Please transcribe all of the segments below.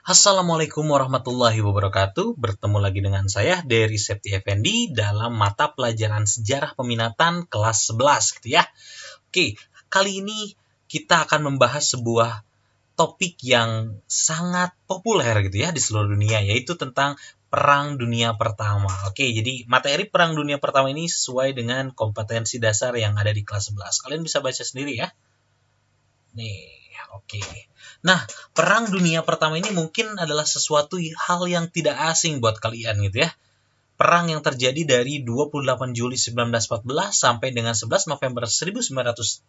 Assalamualaikum warahmatullahi wabarakatuh. Bertemu lagi dengan saya, Dery Septi Effendi, dalam mata pelajaran sejarah peminatan kelas 11 gitu ya. Oke, kali ini kita akan membahas sebuah topik yang sangat populer gitu ya di seluruh dunia, yaitu tentang Perang Dunia Pertama. Oke, jadi materi Perang Dunia Pertama ini sesuai dengan kompetensi dasar yang ada di kelas 11. Kalian bisa baca sendiri ya. Nih, oke. Nah, Perang Dunia Pertama ini mungkin adalah sesuatu hal yang tidak asing buat kalian gitu ya. Perang yang terjadi dari 28 Juli 1914 sampai dengan 11 November 1918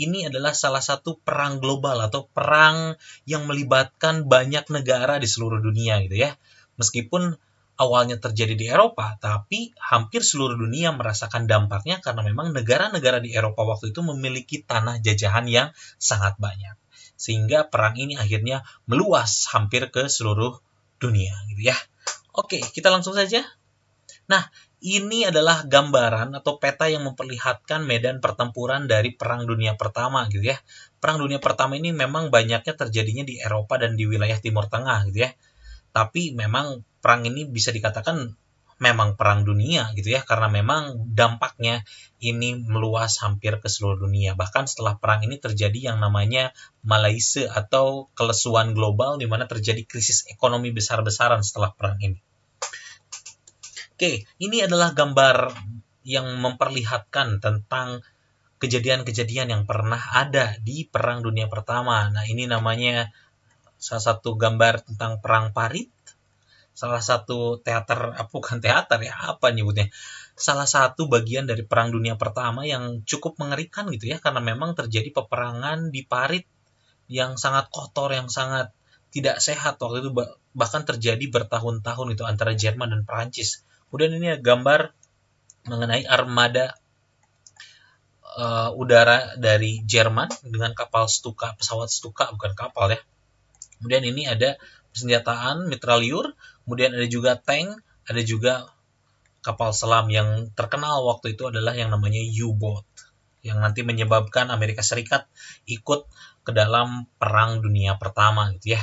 ini adalah salah satu perang global atau perang yang melibatkan banyak negara di seluruh dunia gitu ya. Meskipun awalnya terjadi di Eropa, tapi hampir seluruh dunia merasakan dampaknya karena memang negara-negara di Eropa waktu itu memiliki tanah jajahan yang sangat banyak. Sehingga perang ini akhirnya meluas hampir ke seluruh dunia gitu ya. Oke, kita langsung saja. Nah, ini adalah gambaran atau peta yang memperlihatkan medan pertempuran dari Perang Dunia Pertama gitu ya. Perang Dunia Pertama ini memang banyaknya terjadinya di Eropa dan di wilayah Timur Tengah gitu ya. Tapi memang perang ini bisa dikatakan memang perang dunia gitu ya, karena memang dampaknya ini meluas hampir ke seluruh dunia. Bahkan setelah perang ini terjadi yang namanya Malaise atau kelesuan global, di mana terjadi krisis ekonomi besar-besaran setelah perang ini. Oke, ini adalah gambar yang memperlihatkan tentang kejadian-kejadian yang pernah ada di Perang Dunia Pertama. Nah, ini namanya salah satu gambar tentang Perang Parit. Salah satu teater, bukan teater ya, apa nyebutnya? Salah satu bagian dari Perang Dunia Pertama yang cukup mengerikan gitu ya, karena memang terjadi peperangan di Parit yang sangat kotor, yang sangat tidak sehat waktu itu, bahkan terjadi bertahun-tahun itu antara Jerman dan Perancis. Kemudian ini gambar mengenai armada udara dari Jerman dengan kapal Stuka, pesawat Stuka, bukan kapal ya. Kemudian ini ada persenjataan mitraliur, kemudian ada juga tank, ada juga kapal selam. Yang terkenal waktu itu adalah yang namanya U-boat, yang nanti menyebabkan Amerika Serikat ikut ke dalam Perang Dunia Pertama gitu ya.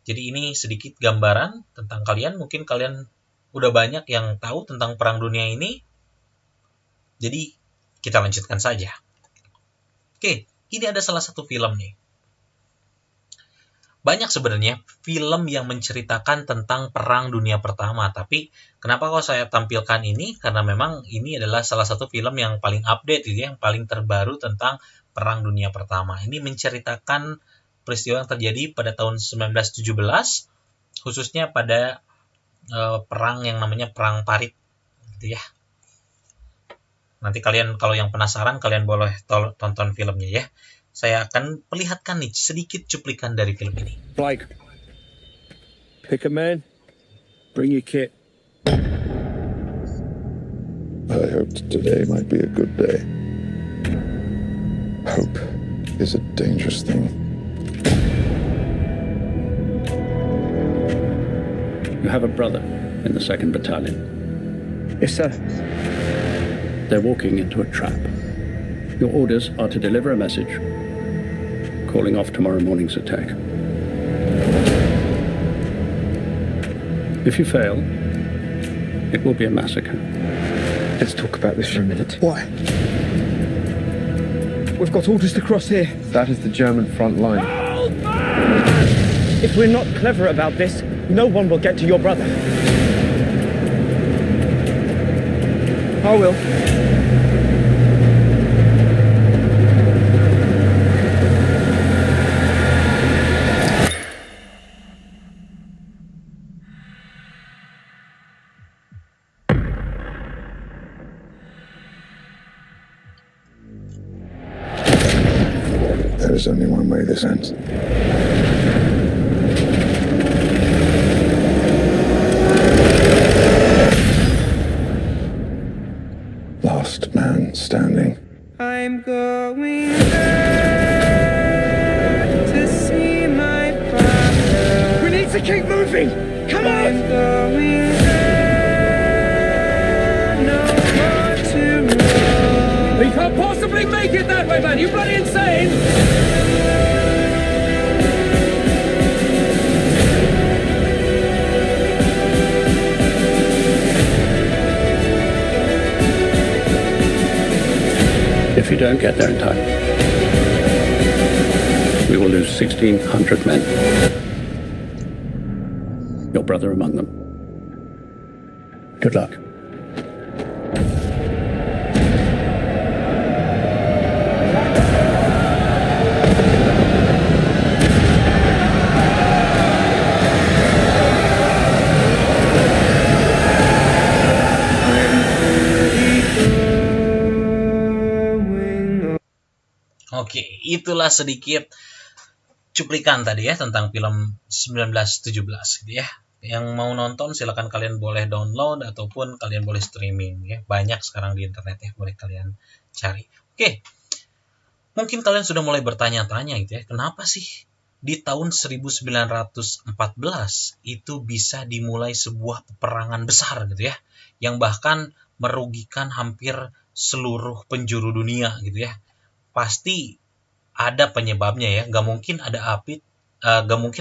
Jadi ini sedikit gambaran tentang kalian, mungkin kalian udah banyak yang tahu tentang Perang Dunia ini. Jadi kita lanjutkan saja. Oke, ini ada salah satu film nih. Banyak sebenarnya film yang menceritakan tentang Perang Dunia Pertama, tapi kenapa kok saya tampilkan ini? Karena memang ini adalah salah satu film yang paling update, yang paling terbaru tentang Perang Dunia Pertama. Ini menceritakan peristiwa yang terjadi pada tahun 1917, khususnya pada perang yang namanya Perang Parit, gitu ya. Nanti kalian kalau yang penasaran, kalian boleh tonton filmnya ya. Saya akan perlihatkan nih sedikit cuplikan dari film ini. Blake, pick a man, bring your kit. I hoped today might be a good day. Hope is a dangerous thing. You have a brother in the 2nd Battalion. Yes, sir. They're walking into a trap. Your orders are to deliver a message, calling off tomorrow morning's attack. If you fail, it will be a massacre. Let's talk about this for a minute. Why? We've got orders to cross here. That is the German front line. If we're not clever about this, no one will get to your brother. I will. There is only one way this ends. Last man standing. I'm going back to see my father. We need to keep moving! Come I'm on! going there, no more to run. We can't possibly make it that way, man! You bloody insane! we don't get there in time, we will lose 1,600 men. Your brother among them. Good luck. Oke, itulah sedikit cuplikan tadi ya tentang film 1917 gitu ya. Yang mau nonton silakan kalian boleh download ataupun kalian boleh streaming ya. Banyak sekarang di internet ya, boleh kalian cari. Oke. Mungkin kalian sudah mulai bertanya-tanya gitu ya, kenapa sih di tahun 1914 itu bisa dimulai sebuah peperangan besar gitu ya, yang bahkan merugikan hampir seluruh penjuru dunia gitu ya. Pasti ada penyebabnya ya, nggak mungkin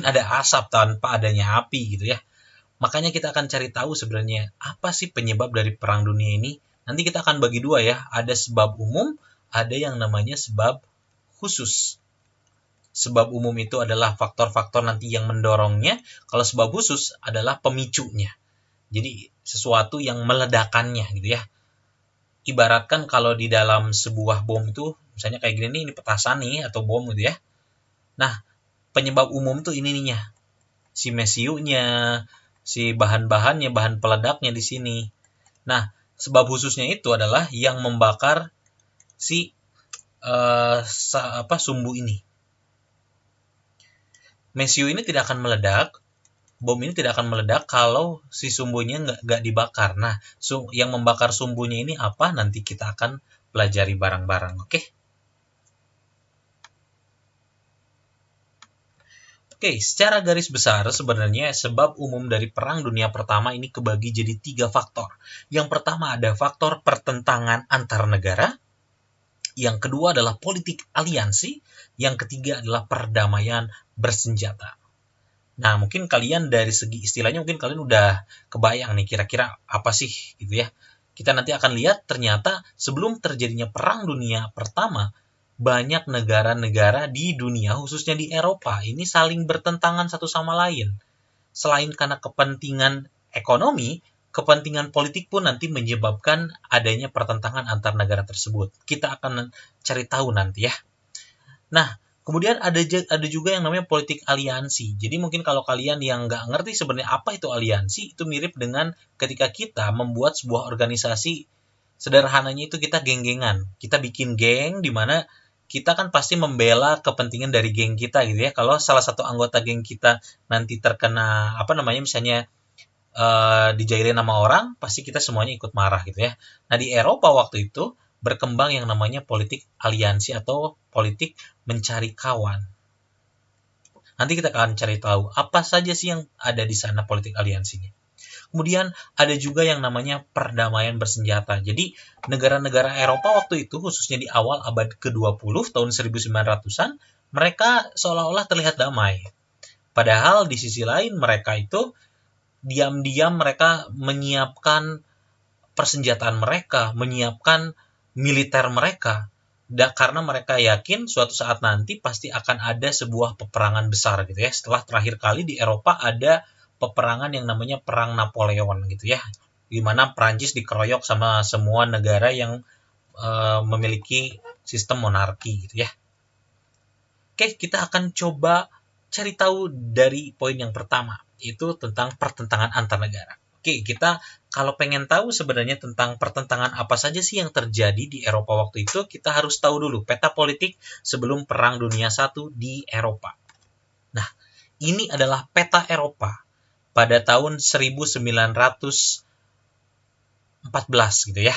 ada asap tanpa adanya api gitu ya. Makanya kita akan cari tahu sebenarnya apa sih penyebab dari perang dunia ini. Nanti kita akan bagi dua ya, ada sebab umum, ada yang namanya sebab khusus. Sebab umum itu adalah faktor-faktor nanti yang mendorongnya, kalau sebab khusus adalah pemicunya. Jadi sesuatu yang meledakannya gitu ya. Ibaratkan kalau di dalam sebuah bom itu, misalnya kayak gini nih, ini petasan nih atau bom gitu ya. Nah, penyebab umum tuh ininya, si mesiunya, si bahan-bahannya, bahan peledaknya di sini. Nah, sebab khususnya itu adalah yang membakar si sumbu ini. Mesiu ini tidak akan meledak, bom ini tidak akan meledak kalau si sumbunya nggak dibakar. Nah, yang membakar sumbunya ini apa? Nanti kita akan pelajari bareng-bareng, oke? Oke, secara garis besar sebenarnya sebab umum dari Perang Dunia Pertama ini kebagi jadi 3 faktor. Yang pertama ada faktor pertentangan antar negara, yang kedua adalah politik aliansi, yang ketiga adalah perdamaian bersenjata. Nah, mungkin kalian dari segi istilahnya mungkin kalian udah kebayang nih kira-kira apa sih gitu ya. Kita nanti akan lihat ternyata sebelum terjadinya Perang Dunia Pertama, banyak negara-negara di dunia, khususnya di Eropa, ini saling bertentangan satu sama lain. Selain karena kepentingan ekonomi, kepentingan politik pun nanti menyebabkan adanya pertentangan antar negara tersebut. Kita akan cari tahu nanti ya. Nah, kemudian ada juga yang namanya politik aliansi. Jadi mungkin kalau kalian yang nggak ngerti sebenarnya apa itu aliansi, itu mirip dengan ketika kita membuat sebuah organisasi. Sederhananya itu kita geng-gengan. Kita bikin geng di mana kita kan pasti membela kepentingan dari geng kita gitu ya. Kalau salah satu anggota geng kita nanti terkena misalnya dijailin nama orang, pasti kita semuanya ikut marah gitu ya. Nah, di Eropa waktu itu berkembang yang namanya politik aliansi atau politik mencari kawan. Nanti kita akan cari tahu apa saja sih yang ada di sana politik aliansinya. Kemudian ada juga yang namanya perdamaian bersenjata. Jadi negara-negara Eropa waktu itu, khususnya di awal abad ke-20 tahun 1900-an, mereka seolah-olah terlihat damai. Padahal di sisi lain mereka itu diam-diam mereka menyiapkan persenjataan mereka, menyiapkan militer mereka. Karena mereka yakin suatu saat nanti pasti akan ada sebuah peperangan besar gitu ya. Setelah terakhir kali di Eropa ada peperangan yang namanya Perang Napoleon gitu ya, di mana Prancis dikeroyok sama semua negara yang memiliki sistem monarki gitu ya. Oke, kita akan coba cari tahu dari poin yang pertama, itu tentang pertentangan antar negara. Oke, kita kalau pengen tahu sebenarnya tentang pertentangan apa saja sih yang terjadi di Eropa waktu itu, kita harus tahu dulu peta politik sebelum Perang Dunia I di Eropa. Nah, ini adalah peta Eropa pada tahun 1914 gitu ya.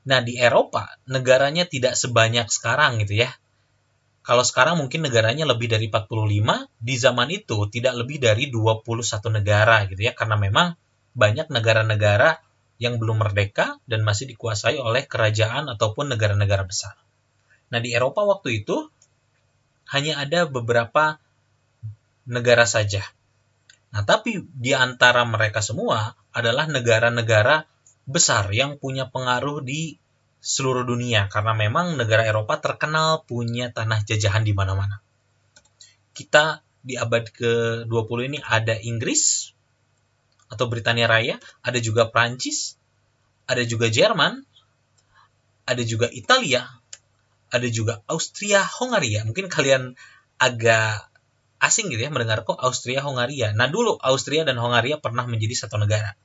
Nah, di Eropa negaranya tidak sebanyak sekarang gitu ya. Kalau sekarang mungkin negaranya lebih dari 45, di zaman itu tidak lebih dari 21 negara gitu ya, karena memang banyak negara-negara yang belum merdeka dan masih dikuasai oleh kerajaan ataupun negara-negara besar. Nah, di Eropa waktu itu hanya ada beberapa negara saja. Nah, tapi di antara mereka semua adalah negara-negara besar yang punya pengaruh di seluruh dunia karena memang negara Eropa terkenal punya tanah jajahan di mana-mana. Kita di abad ke-20 ini ada Inggris atau Britania Raya, ada juga Prancis, ada juga Jerman, ada juga Italia, ada juga Austria-Hongaria. Mungkin kalian agak asing gitu ya mendengar kok Austria-Hongaria. Nah, dulu Austria dan Hongaria pernah menjadi satu negara.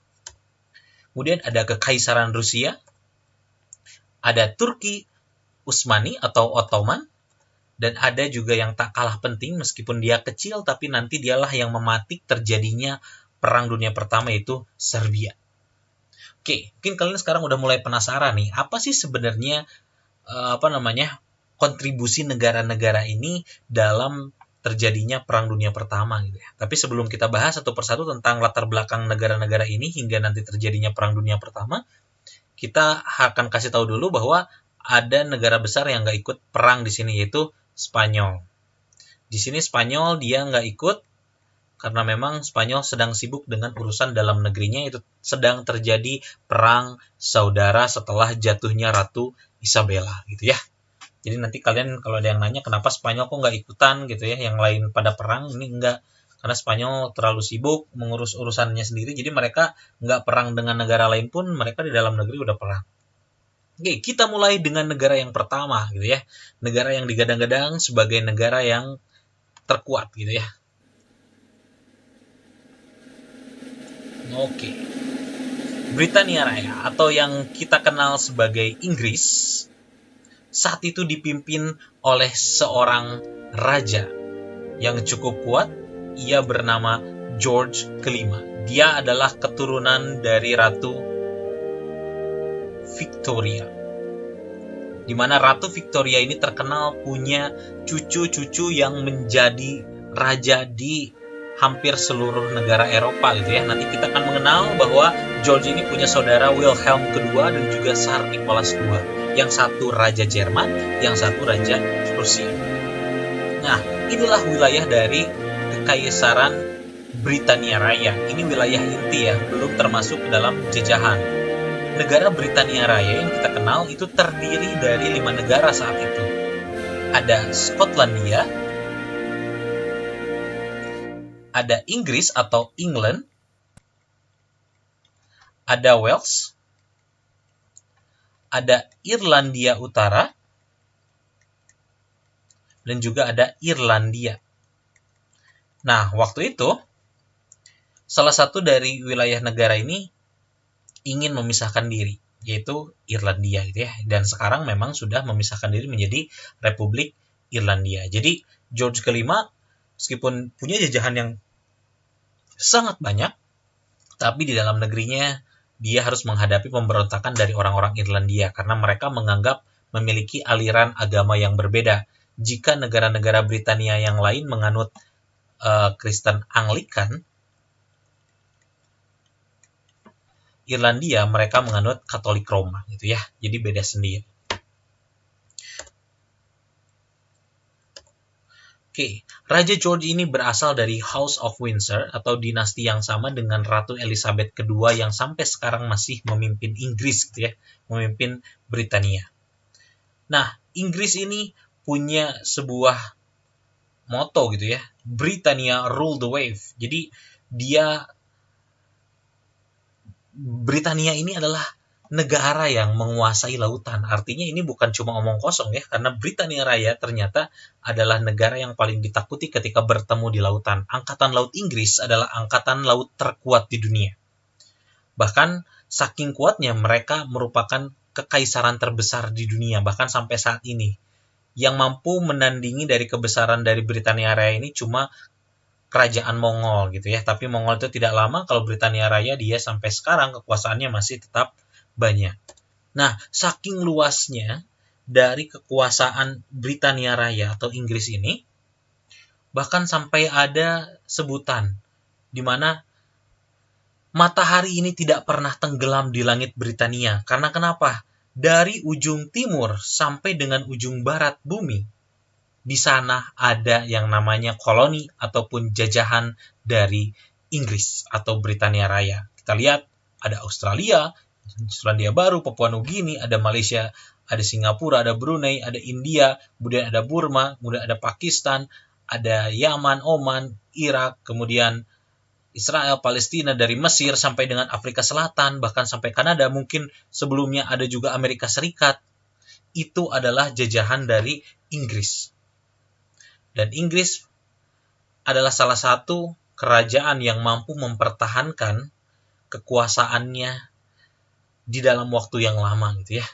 Kemudian ada Kekaisaran Rusia, ada Turki Utsmani atau Ottoman, dan ada juga yang tak kalah penting meskipun dia kecil tapi nanti dialah yang mematik terjadinya Perang Dunia Pertama, yaitu Serbia. Oke, mungkin kalian sekarang udah mulai penasaran nih, apa sih sebenarnya kontribusi negara-negara ini dalam terjadinya Perang Dunia Pertama gitu ya. Tapi sebelum kita bahas satu persatu tentang latar belakang negara-negara ini hingga nanti terjadinya Perang Dunia Pertama, kita akan kasih tahu dulu bahwa ada negara besar yang nggak ikut perang di sini, yaitu Spanyol. Di sini Spanyol dia nggak ikut karena memang Spanyol sedang sibuk dengan urusan dalam negerinya, itu sedang terjadi perang saudara setelah jatuhnya Ratu Isabella gitu ya. Jadi nanti kalian kalau ada yang nanya kenapa Spanyol kok nggak ikutan gitu ya, yang lain pada perang, ini enggak. Karena Spanyol terlalu sibuk mengurus urusannya sendiri, jadi mereka nggak perang dengan negara lain pun mereka di dalam negeri udah perang. Oke, kita mulai dengan negara yang pertama gitu ya. Negara yang digadang-gadang sebagai negara yang terkuat gitu ya. Oke. Britania Raya atau yang kita kenal sebagai Inggris saat itu dipimpin oleh seorang raja yang cukup kuat. Ia bernama George kelima. Dia adalah keturunan dari Ratu Victoria, di mana Ratu Victoria ini terkenal punya cucu-cucu yang menjadi raja di hampir seluruh negara Eropa gitu ya. Nanti kita akan mengenal bahwa George ini punya saudara Wilhelm kedua dan juga Tsar Nicholas II. Yang satu raja Jerman, yang satu raja Rusia. Nah, inilah wilayah dari Kekaisaran Britania Raya. Ini wilayah inti ya, belum termasuk dalam jajahan. Negara Britania Raya yang kita kenal itu terdiri dari 5 negara saat itu. Ada Skotlandia, ada Inggris atau England, ada Wales, ada Irlandia Utara, dan juga ada Irlandia. Nah, waktu itu salah satu dari wilayah negara ini ingin memisahkan diri, yaitu Irlandia gitu ya. Dan sekarang memang sudah memisahkan diri menjadi Republik Irlandia. Jadi George kelima meskipun punya jajahan yang sangat banyak, tapi di dalam negerinya dia harus menghadapi pemberontakan dari orang-orang Irlandia karena mereka menganggap memiliki aliran agama yang berbeda. Jika negara-negara Britania yang lain menganut Kristen Anglikan, Irlandia mereka menganut Katolik Roma gitu ya. Jadi beda sendiri. Oke, Raja George ini berasal dari House of Windsor atau dinasti yang sama dengan Ratu Elizabeth II yang sampai sekarang masih memimpin Inggris gitu ya, memimpin Britania. Nah, Inggris ini punya sebuah moto gitu ya, Britannia rule the wave. Jadi Britania ini adalah negara yang menguasai lautan. Artinya ini bukan cuma omong kosong ya, karena Britania Raya ternyata adalah negara yang paling ditakuti ketika bertemu di lautan. Angkatan Laut Inggris adalah angkatan laut terkuat di dunia. Bahkan saking kuatnya mereka merupakan kekaisaran terbesar di dunia, bahkan sampai saat ini. Yang mampu menandingi dari kebesaran dari Britania Raya ini cuma kerajaan Mongol gitu ya. Tapi Mongol itu tidak lama, kalau Britania Raya dia sampai sekarang kekuasaannya masih tetap banyak. Nah, saking luasnya dari kekuasaan Britania Raya atau Inggris ini, bahkan sampai ada sebutan di mana matahari ini tidak pernah tenggelam di langit Britania. Karena kenapa? Dari ujung timur sampai dengan ujung barat bumi, di sana ada yang namanya koloni ataupun jajahan dari Inggris atau Britania Raya. Kita lihat ada Australia, Selandia Baru, Papua Nugini, ada Malaysia, ada Singapura, ada Brunei, ada India, kemudian ada Burma, kemudian ada Pakistan, ada Yaman, Oman, Irak, kemudian Israel, Palestina, dari Mesir sampai dengan Afrika Selatan, bahkan sampai Kanada, mungkin sebelumnya ada juga Amerika Serikat. Itu adalah jajahan dari Inggris. Dan Inggris adalah salah satu kerajaan yang mampu mempertahankan kekuasaannya di dalam waktu yang lama gitu ya.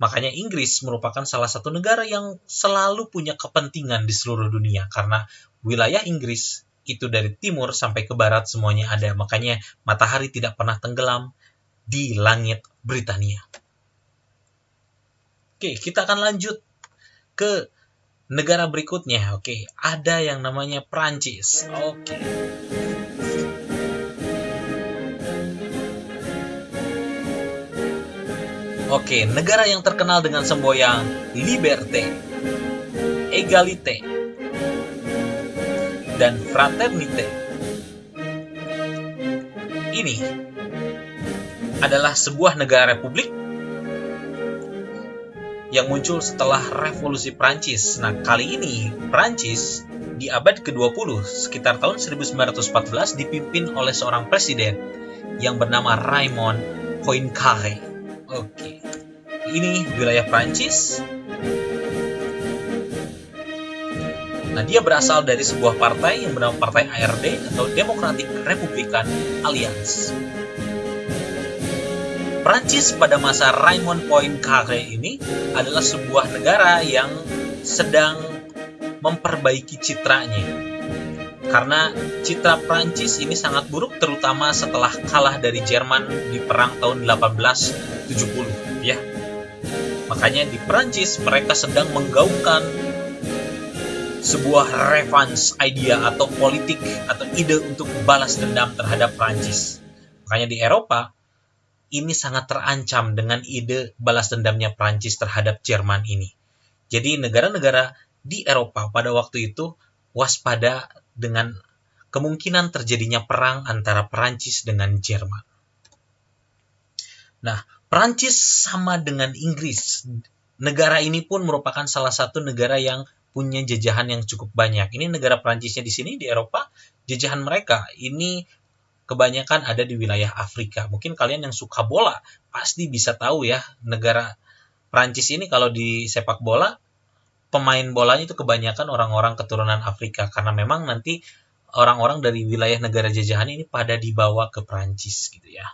Makanya Inggris merupakan salah satu negara yang selalu punya kepentingan di seluruh dunia, karena wilayah Inggris itu dari timur sampai ke barat semuanya ada. Makanya matahari tidak pernah tenggelam di langit Britania. Oke, kita akan lanjut ke negara berikutnya. Oke, ada yang namanya Prancis. Oke, negara yang terkenal dengan semboyan liberté, égalité, dan fraternité. Ini adalah sebuah negara republik yang muncul setelah Revolusi Prancis. Nah, kali ini Prancis di abad ke-20, sekitar tahun 1914, dipimpin oleh seorang presiden yang bernama Raymond Poincaré. Oke, ini wilayah Prancis. Nah, dia berasal dari sebuah partai yang bernama Partai ARD atau Democratic Republican Alliance. Prancis pada masa Raymond Poincaré ini adalah sebuah negara yang sedang memperbaiki citranya. Karena citra Prancis ini sangat buruk, terutama setelah kalah dari Jerman di perang tahun 1870 ya. Makanya di Prancis mereka sedang menggaungkan sebuah revenge idea atau politik atau ide untuk balas dendam terhadap Prancis. Makanya di Eropa ini sangat terancam dengan ide balas dendamnya Prancis terhadap Jerman ini. Jadi negara-negara di Eropa pada waktu itu waspada dengan kemungkinan terjadinya perang antara Prancis dengan Jerman. Nah, Prancis sama dengan Inggris. Negara ini pun merupakan salah satu negara yang punya jajahan yang cukup banyak. Ini negara Prancisnya di sini di Eropa, jajahan mereka ini kebanyakan ada di wilayah Afrika. Mungkin kalian yang suka bola pasti bisa tahu ya, negara Prancis ini kalau di sepak bola, pemain bolanya itu kebanyakan orang-orang keturunan Afrika, karena memang nanti orang-orang dari wilayah negara jajahan ini pada dibawa ke Prancis gitu ya.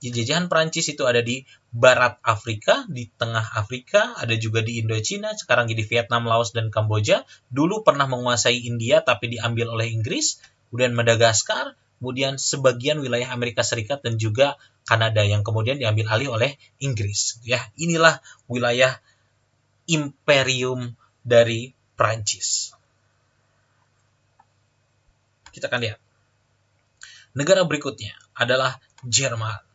Jajahan Prancis itu ada di barat Afrika, di tengah Afrika, ada juga di Indochina, sekarang di Vietnam, Laos, dan Kamboja. Dulu pernah menguasai India tapi diambil oleh Inggris, kemudian Madagaskar, kemudian sebagian wilayah Amerika Serikat dan juga Kanada yang kemudian diambil alih oleh Inggris. Ya, inilah wilayah imperium dari Prancis. Kita akan lihat. Negara berikutnya adalah Jerman.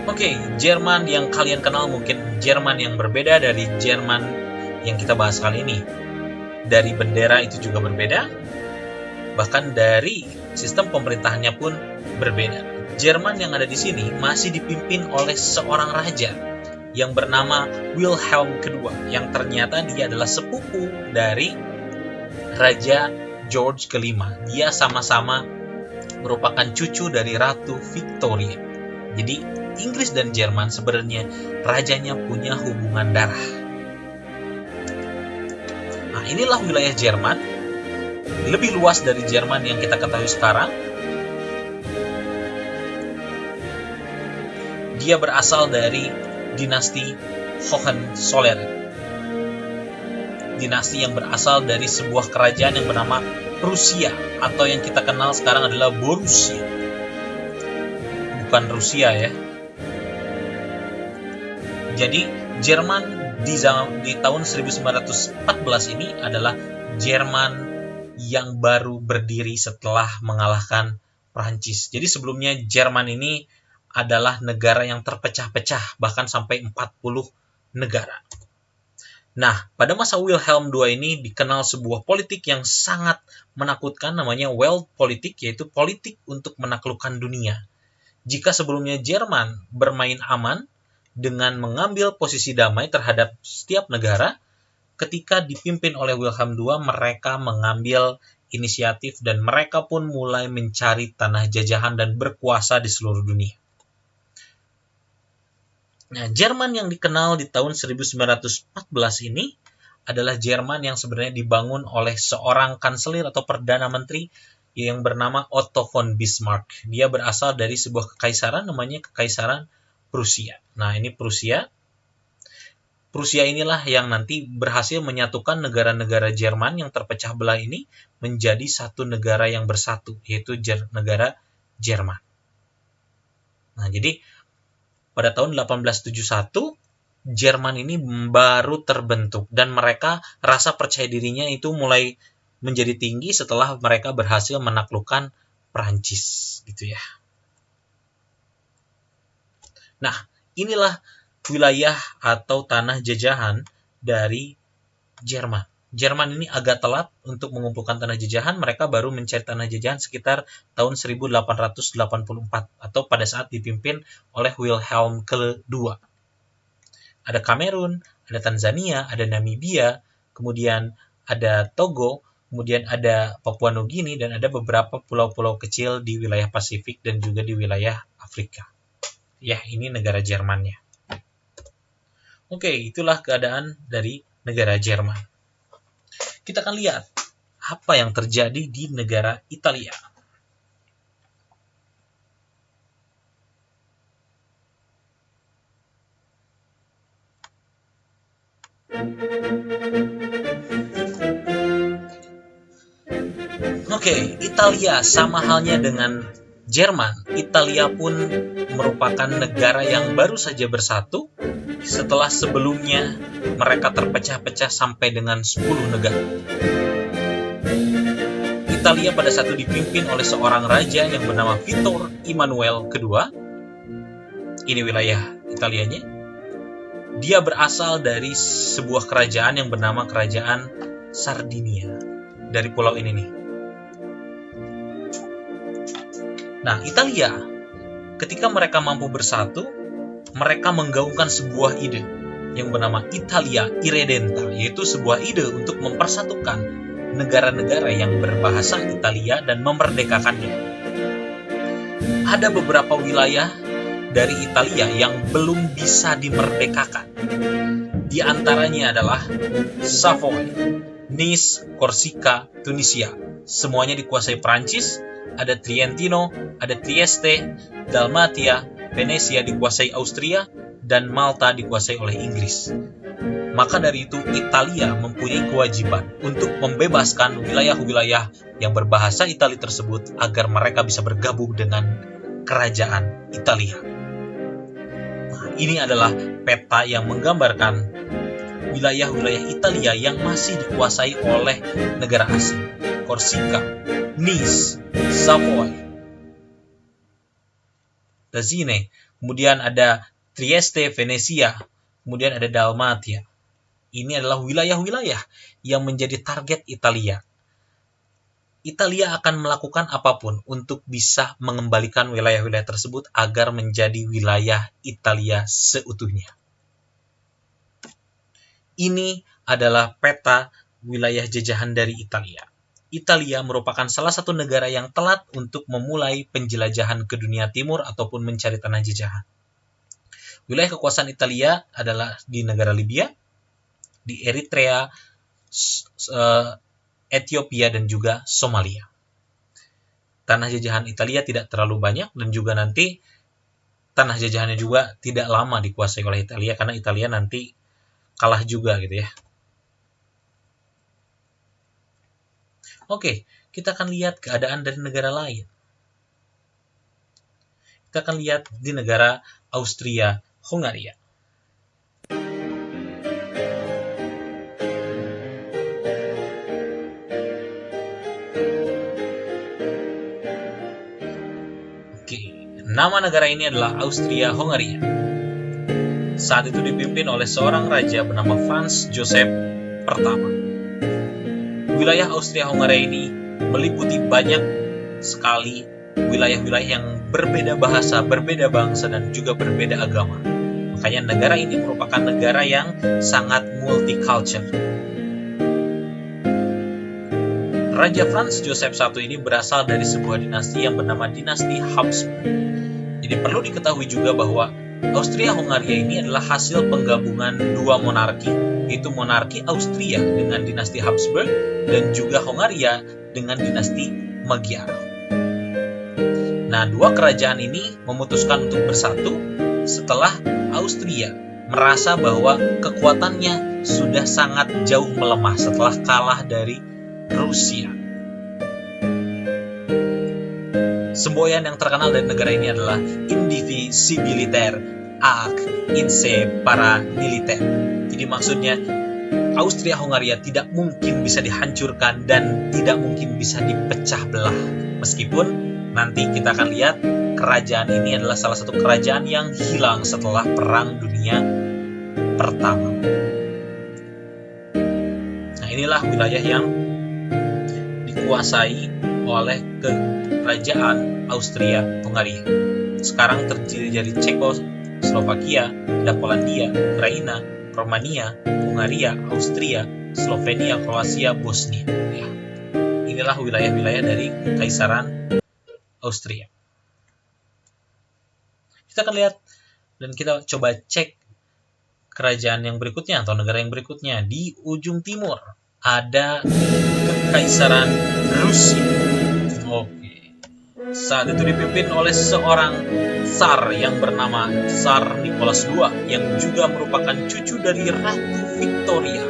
Oke, Jerman yang kalian kenal mungkin Jerman yang berbeda dari Jerman yang kita bahas kali ini. Dari bendera itu juga berbeda, bahkan dari sistem pemerintahannya pun berbeda. Jerman yang ada di sini masih dipimpin oleh seorang raja yang bernama Wilhelm II, yang ternyata dia adalah sepupu dari Raja George V. Dia sama-sama merupakan cucu dari Ratu Victoria. Jadi Inggris dan Jerman sebenarnya rajanya punya hubungan darah. Nah, inilah wilayah Jerman, lebih luas dari Jerman yang kita ketahui sekarang. Dia berasal dari dinasti Hohenzollern. Dinasti yang berasal dari sebuah kerajaan yang bernama Prusia, atau yang kita kenal sekarang adalah Borussia. Bukan Rusia ya. Jadi Jerman di tahun 1914 ini adalah Jerman yang baru berdiri setelah mengalahkan Prancis. Jadi sebelumnya Jerman ini adalah negara yang terpecah-pecah, bahkan sampai 40 negara. Nah, pada masa Wilhelm II ini dikenal sebuah politik yang sangat menakutkan, namanya Weltpolitik, yaitu politik untuk menaklukkan dunia. Jika sebelumnya Jerman bermain aman dengan mengambil posisi damai terhadap setiap negara, ketika dipimpin oleh Wilhelm II, mereka mengambil inisiatif dan mereka pun mulai mencari tanah jajahan dan berkuasa di seluruh dunia. Nah, Jerman yang dikenal di tahun 1914 ini adalah Jerman yang sebenarnya dibangun oleh seorang kanselir atau perdana menteri yang bernama Otto von Bismarck. Dia berasal dari sebuah kekaisaran namanya Kekaisaran Prusia. Nah, ini Prusia. Prusia inilah yang nanti berhasil menyatukan negara-negara Jerman yang terpecah belah ini menjadi satu negara yang bersatu, yaitu negara Jerman. Nah, jadi pada tahun 1871, Jerman ini baru terbentuk dan mereka rasa percaya dirinya itu mulai menjadi tinggi setelah mereka berhasil menaklukkan Prancis, gitu ya. Nah, inilah wilayah atau tanah jajahan dari Jerman. Jerman ini agak telat untuk mengumpulkan tanah jajahan, mereka baru mencari tanah jajahan sekitar tahun 1884 atau pada saat dipimpin oleh Wilhelm II. Ada Kamerun, ada Tanzania, ada Namibia, kemudian ada Togo, kemudian ada Papua Nugini, dan ada beberapa pulau-pulau kecil di wilayah Pasifik dan juga di wilayah Afrika. Ya, ini negara Jermannya. Oke, itulah keadaan dari negara Jerman. Kita akan lihat apa yang terjadi di negara Italia. Oke, Italia sama halnya dengan Jerman. Italia pun merupakan negara yang baru saja bersatu setelah sebelumnya mereka terpecah-pecah sampai dengan 10 negara. Italia pada saat itu dipimpin oleh seorang raja yang bernama Vittor Emmanuel II. Ini wilayah Italianya. Dia berasal dari sebuah kerajaan yang bernama Kerajaan Sardinia. Dari pulau ini nih. Nah, Italia, ketika mereka mampu bersatu, mereka menggaungkan sebuah ide yang bernama Italia Irredenta, yaitu sebuah ide untuk mempersatukan negara-negara yang berbahasa Italia dan memerdekakannya. Ada beberapa wilayah dari Italia yang belum bisa dimerdekakan. Di antaranya adalah Savoy, Nice, Korsika, Tunisia. Semuanya dikuasai Prancis. Ada Trentino, ada Trieste, Dalmatia, Venesia dikuasai Austria, dan Malta dikuasai oleh Inggris. Maka dari itu, Italia mempunyai kewajiban untuk membebaskan wilayah-wilayah yang berbahasa Italia tersebut agar mereka bisa bergabung dengan kerajaan Italia. Nah, ini adalah peta yang menggambarkan wilayah-wilayah Italia yang masih dikuasai oleh negara asing. Korsika, Nice, Savoy, Lazine, kemudian ada Trieste, Venesia, kemudian ada Dalmatia. Ini adalah wilayah-wilayah yang menjadi target Italia. Italia akan melakukan apapun untuk bisa mengembalikan wilayah-wilayah tersebut agar menjadi wilayah Italia seutuhnya. Ini adalah peta wilayah jajahan dari Italia. Italia merupakan salah satu negara yang telat untuk memulai penjelajahan ke dunia timur ataupun mencari tanah jajahan. Wilayah kekuasaan Italia adalah di negara Libya, di Eritrea, Ethiopia, dan juga Somalia. Tanah jajahan Italia tidak terlalu banyak dan juga nanti tanah jajahannya juga tidak lama dikuasai oleh Italia karena Italia nanti kalah juga gitu ya. Oke, kita akan lihat keadaan dari negara lain. Kita akan lihat di negara Austria-Hungaria. Oke, nama negara ini adalah Austria-Hungaria. saat itu dipimpin oleh seorang raja bernama Franz Joseph pertama. Wilayah Austria-Hungaria ini meliputi banyak sekali wilayah-wilayah yang berbeda bahasa, berbeda bangsa, dan juga berbeda agama. Makanya negara ini merupakan negara yang sangat multicultural. Raja Franz Joseph I ini berasal dari sebuah dinasti yang bernama dinasti Habsburg. Jadi perlu diketahui juga bahwa Austria-Hungaria ini adalah hasil penggabungan dua monarki, yaitu monarki Austria dengan dinasti Habsburg dan juga Hungaria dengan dinasti Magyar. Nah, dua kerajaan ini memutuskan untuk bersatu setelah Austria merasa bahwa kekuatannya sudah sangat jauh melemah setelah kalah dari Rusia. Semboyan yang terkenal dari negara ini adalah indivisibiliter ac inseparabiliter. Jadi maksudnya Austria-Hungaria tidak mungkin bisa dihancurkan dan tidak mungkin bisa dipecah belah. Meskipun nanti kita akan lihat kerajaan ini adalah salah satu kerajaan yang hilang setelah Perang Dunia Pertama. Nah, inilah wilayah yang dikuasai oleh kerajaan Austria-Hungaria. Sekarang terdiri dari Cekoslovakia, ada Polandia, Ukraina, Romania, Hungaria, Austria, Slovenia, Kroasia, Bosnia. Ya. Inilah wilayah-wilayah dari Kekaisaran Austria. Kita akan lihat dan kita coba cek kerajaan yang berikutnya atau negara yang berikutnya. Di ujung timur ada Kekaisaran Rusia. Oke. Saat itu dipimpin oleh seorang Tsar yang bernama Tsar Nicholas II yang juga merupakan cucu dari Ratu Victoria.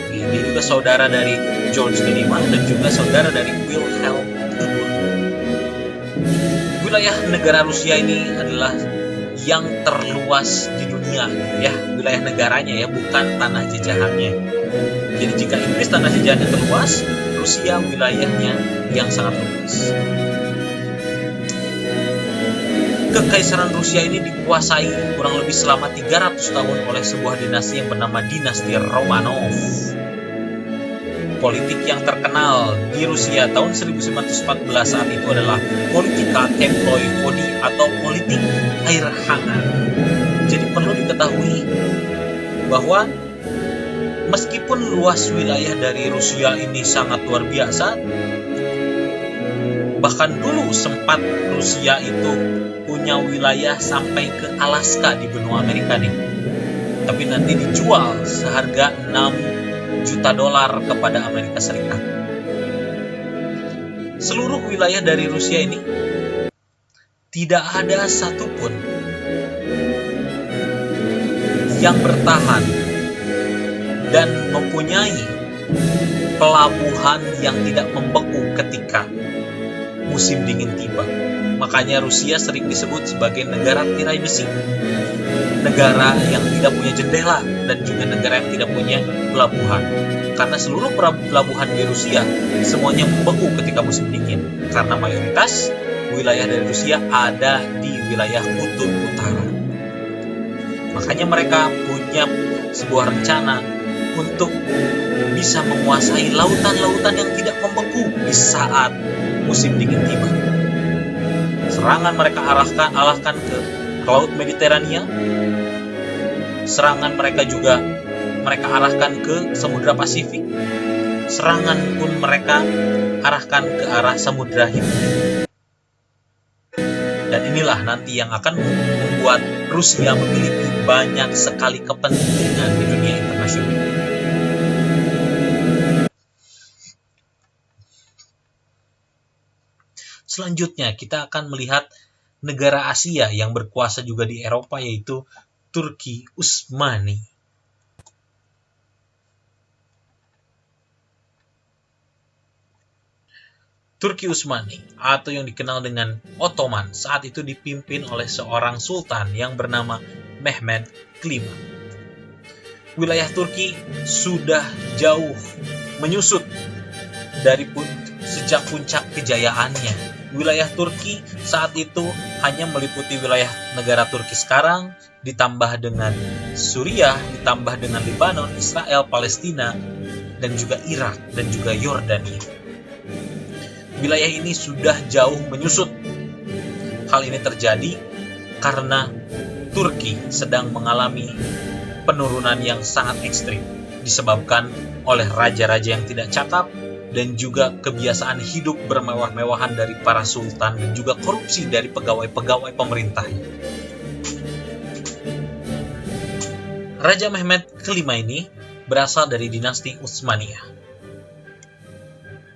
Dia juga saudara dari George V dan juga saudara dari Wilhelm II. Wilayah negara Rusia ini adalah yang terluas di dunia, ya, wilayah negaranya ya, bukan tanah jajahannya. Jadi jika Inggris tanah jajahannya terluas, Rusia wilayahnya yang sangat luas. Kekaisaran Rusia ini dikuasai kurang lebih selama 300 tahun oleh sebuah dinasti yang bernama dinasti Romanov. Politik yang terkenal di Rusia tahun 1914 saat itu adalah politika temploi vodi atau politik air hangat. Jadi perlu diketahui bahwa meskipun luas wilayah dari Rusia ini sangat luar biasa, bahkan dulu sempat Rusia itu punya wilayah sampai ke Alaska di benua Amerika nih. Tapi nanti dijual seharga $6 juta kepada Amerika Serikat. Seluruh wilayah dari Rusia ini tidak ada satupun yang bertahan dan mempunyai pelabuhan yang tidak membeku ketika musim dingin tiba. Makanya Rusia sering disebut sebagai negara tirai besi, negara yang tidak punya jendela, dan juga negara yang tidak punya pelabuhan. Karena seluruh pelabuhan di Rusia semuanya membeku ketika musim dingin, karena mayoritas wilayah dari Rusia ada di wilayah kutub utara. Makanya mereka punya sebuah rencana untuk bisa menguasai lautan-lautan yang tidak membeku di saat musim dingin tiba. Serangan mereka arahkan ke Laut Mediterania. Serangan mereka juga arahkan ke Samudra Pasifik. Serangan pun mereka arahkan ke arah Samudra Hindia. Dan inilah nanti yang akan membuat Rusia memiliki banyak sekali kepentingan di dunia internasional. Selanjutnya kita akan melihat negara Asia yang berkuasa juga di Eropa, yaitu Turki Utsmani. Turki Utsmani atau yang dikenal dengan Ottoman saat itu dipimpin oleh seorang sultan yang bernama Mehmed V. Wilayah Turki sudah jauh menyusut dari sejak puncak kejayaannya. wilayah Turki saat itu hanya meliputi wilayah negara Turki sekarang, ditambah dengan Suriah, ditambah dengan Lebanon, Israel, Palestina, dan juga Irak, dan juga Yordania. Wilayah ini sudah jauh menyusut. Hal ini terjadi karena Turki sedang mengalami penurunan yang sangat ekstrim, disebabkan oleh raja-raja yang tidak cakap, dan juga kebiasaan hidup bermewah-mewahan dari para sultan, dan juga korupsi dari pegawai-pegawai pemerintahnya. Raja Mehmed kelima ini berasal dari dinasti Utsmaniyah.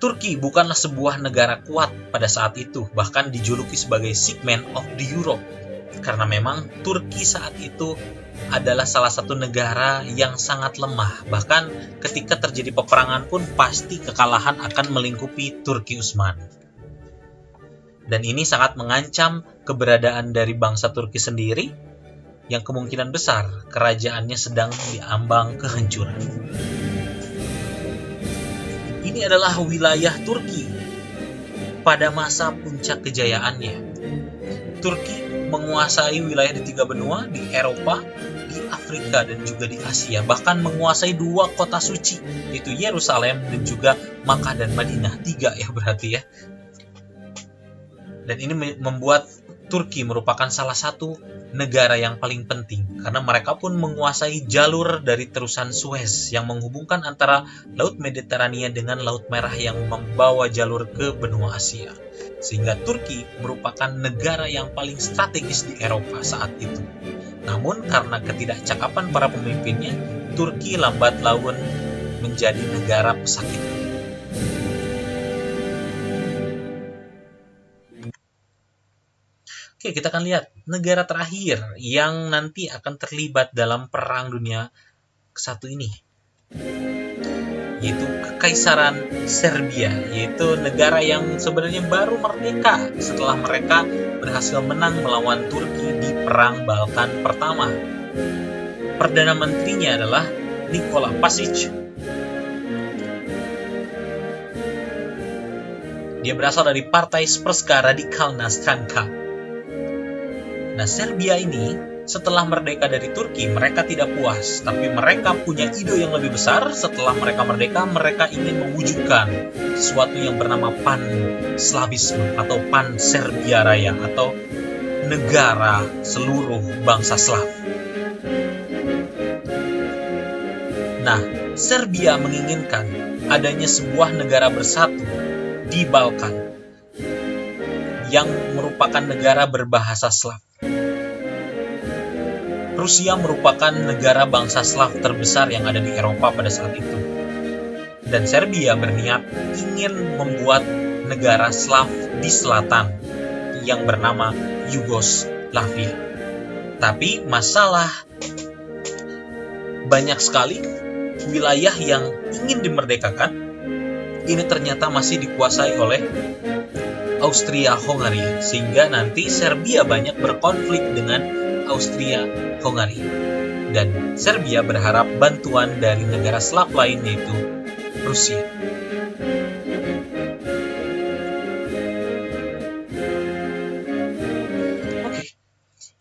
Turki bukanlah sebuah negara kuat pada saat itu, bahkan dijuluki sebagai sick man of the Europe, karena memang Turki saat itu adalah salah satu negara yang sangat lemah. Bahkan ketika terjadi peperangan pun pasti kekalahan akan melingkupi Turki Utsmani. Dan ini sangat mengancam keberadaan dari bangsa Turki sendiri, yang kemungkinan besar kerajaannya sedang diambang kehancuran. Ini adalah wilayah Turki pada masa puncak kejayaannya. Turki menguasai wilayah di 3 benua, di Eropa, di Afrika, dan juga di Asia. Bahkan menguasai 2 kota suci, yaitu Yerusalem dan juga Makkah dan Madinah. 3 ya berarti ya. Dan ini membuat Turki merupakan salah satu negara yang paling penting, karena mereka pun menguasai jalur dari terusan Suez yang menghubungkan antara Laut Mediterania dengan Laut Merah yang membawa jalur ke benua Asia. Sehingga Turki merupakan negara yang paling strategis di Eropa saat itu. Namun karena ketidakcakapan para pemimpinnya, Turki lambat laun menjadi negara pesakit. Oke, kita akan lihat negara terakhir yang nanti akan terlibat dalam Perang Dunia ke-1 ini, yaitu Kekaisaran Serbia, yaitu negara yang sebenarnya baru merdeka setelah mereka berhasil menang melawan Turki di Perang Balkan pertama. Perdana Menterinya adalah Nikola Pasic. Dia berasal dari Partai Sprska Radikalna Stranka. Nah, Serbia ini setelah merdeka dari Turki, mereka tidak puas, tapi mereka punya ide yang lebih besar. Setelah mereka merdeka, mereka ingin mewujudkan sesuatu yang bernama Pan-Slavisme atau Pan-Serbia Raya atau negara seluruh bangsa Slav. Nah, Serbia menginginkan adanya sebuah negara bersatu di Balkan yang merupakan negara berbahasa Slav. Rusia merupakan negara bangsa Slav terbesar yang ada di Eropa pada saat itu. Dan Serbia berniat ingin membuat negara Slav di selatan yang bernama Yugoslavia. Tapi masalah banyak sekali wilayah yang ingin dimerdekakan ini ternyata masih dikuasai oleh Austria-Hungaria, sehingga nanti Serbia banyak berkonflik dengan Austria-Hungaria. Dan Serbia berharap bantuan dari negara Slav lain, yaitu Rusia. Oke,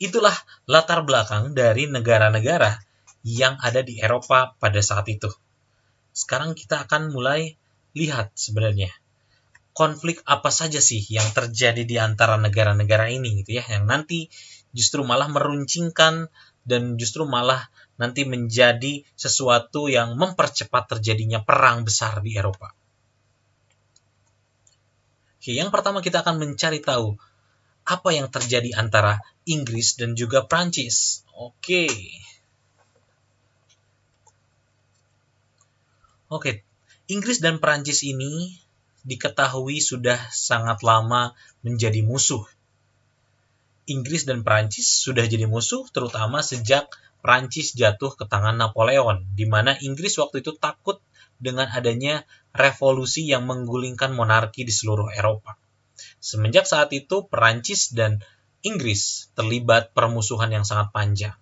itulah latar belakang dari negara-negara yang ada di Eropa pada saat itu. Sekarang kita akan mulai lihat sebenarnya konflik apa saja sih yang terjadi di antara negara-negara ini gitu ya, yang nanti justru malah meruncingkan dan justru malah nanti menjadi sesuatu yang mempercepat terjadinya perang besar di Eropa. Oke, yang pertama kita akan mencari tahu apa yang terjadi antara Inggris dan juga Prancis. Oke, Inggris dan Prancis ini diketahui sudah sangat lama menjadi musuh. Inggris dan Prancis sudah jadi musuh terutama sejak Prancis jatuh ke tangan Napoleon, di mana Inggris waktu itu takut dengan adanya revolusi yang menggulingkan monarki di seluruh Eropa. Semenjak saat itu, Prancis dan Inggris terlibat permusuhan yang sangat panjang.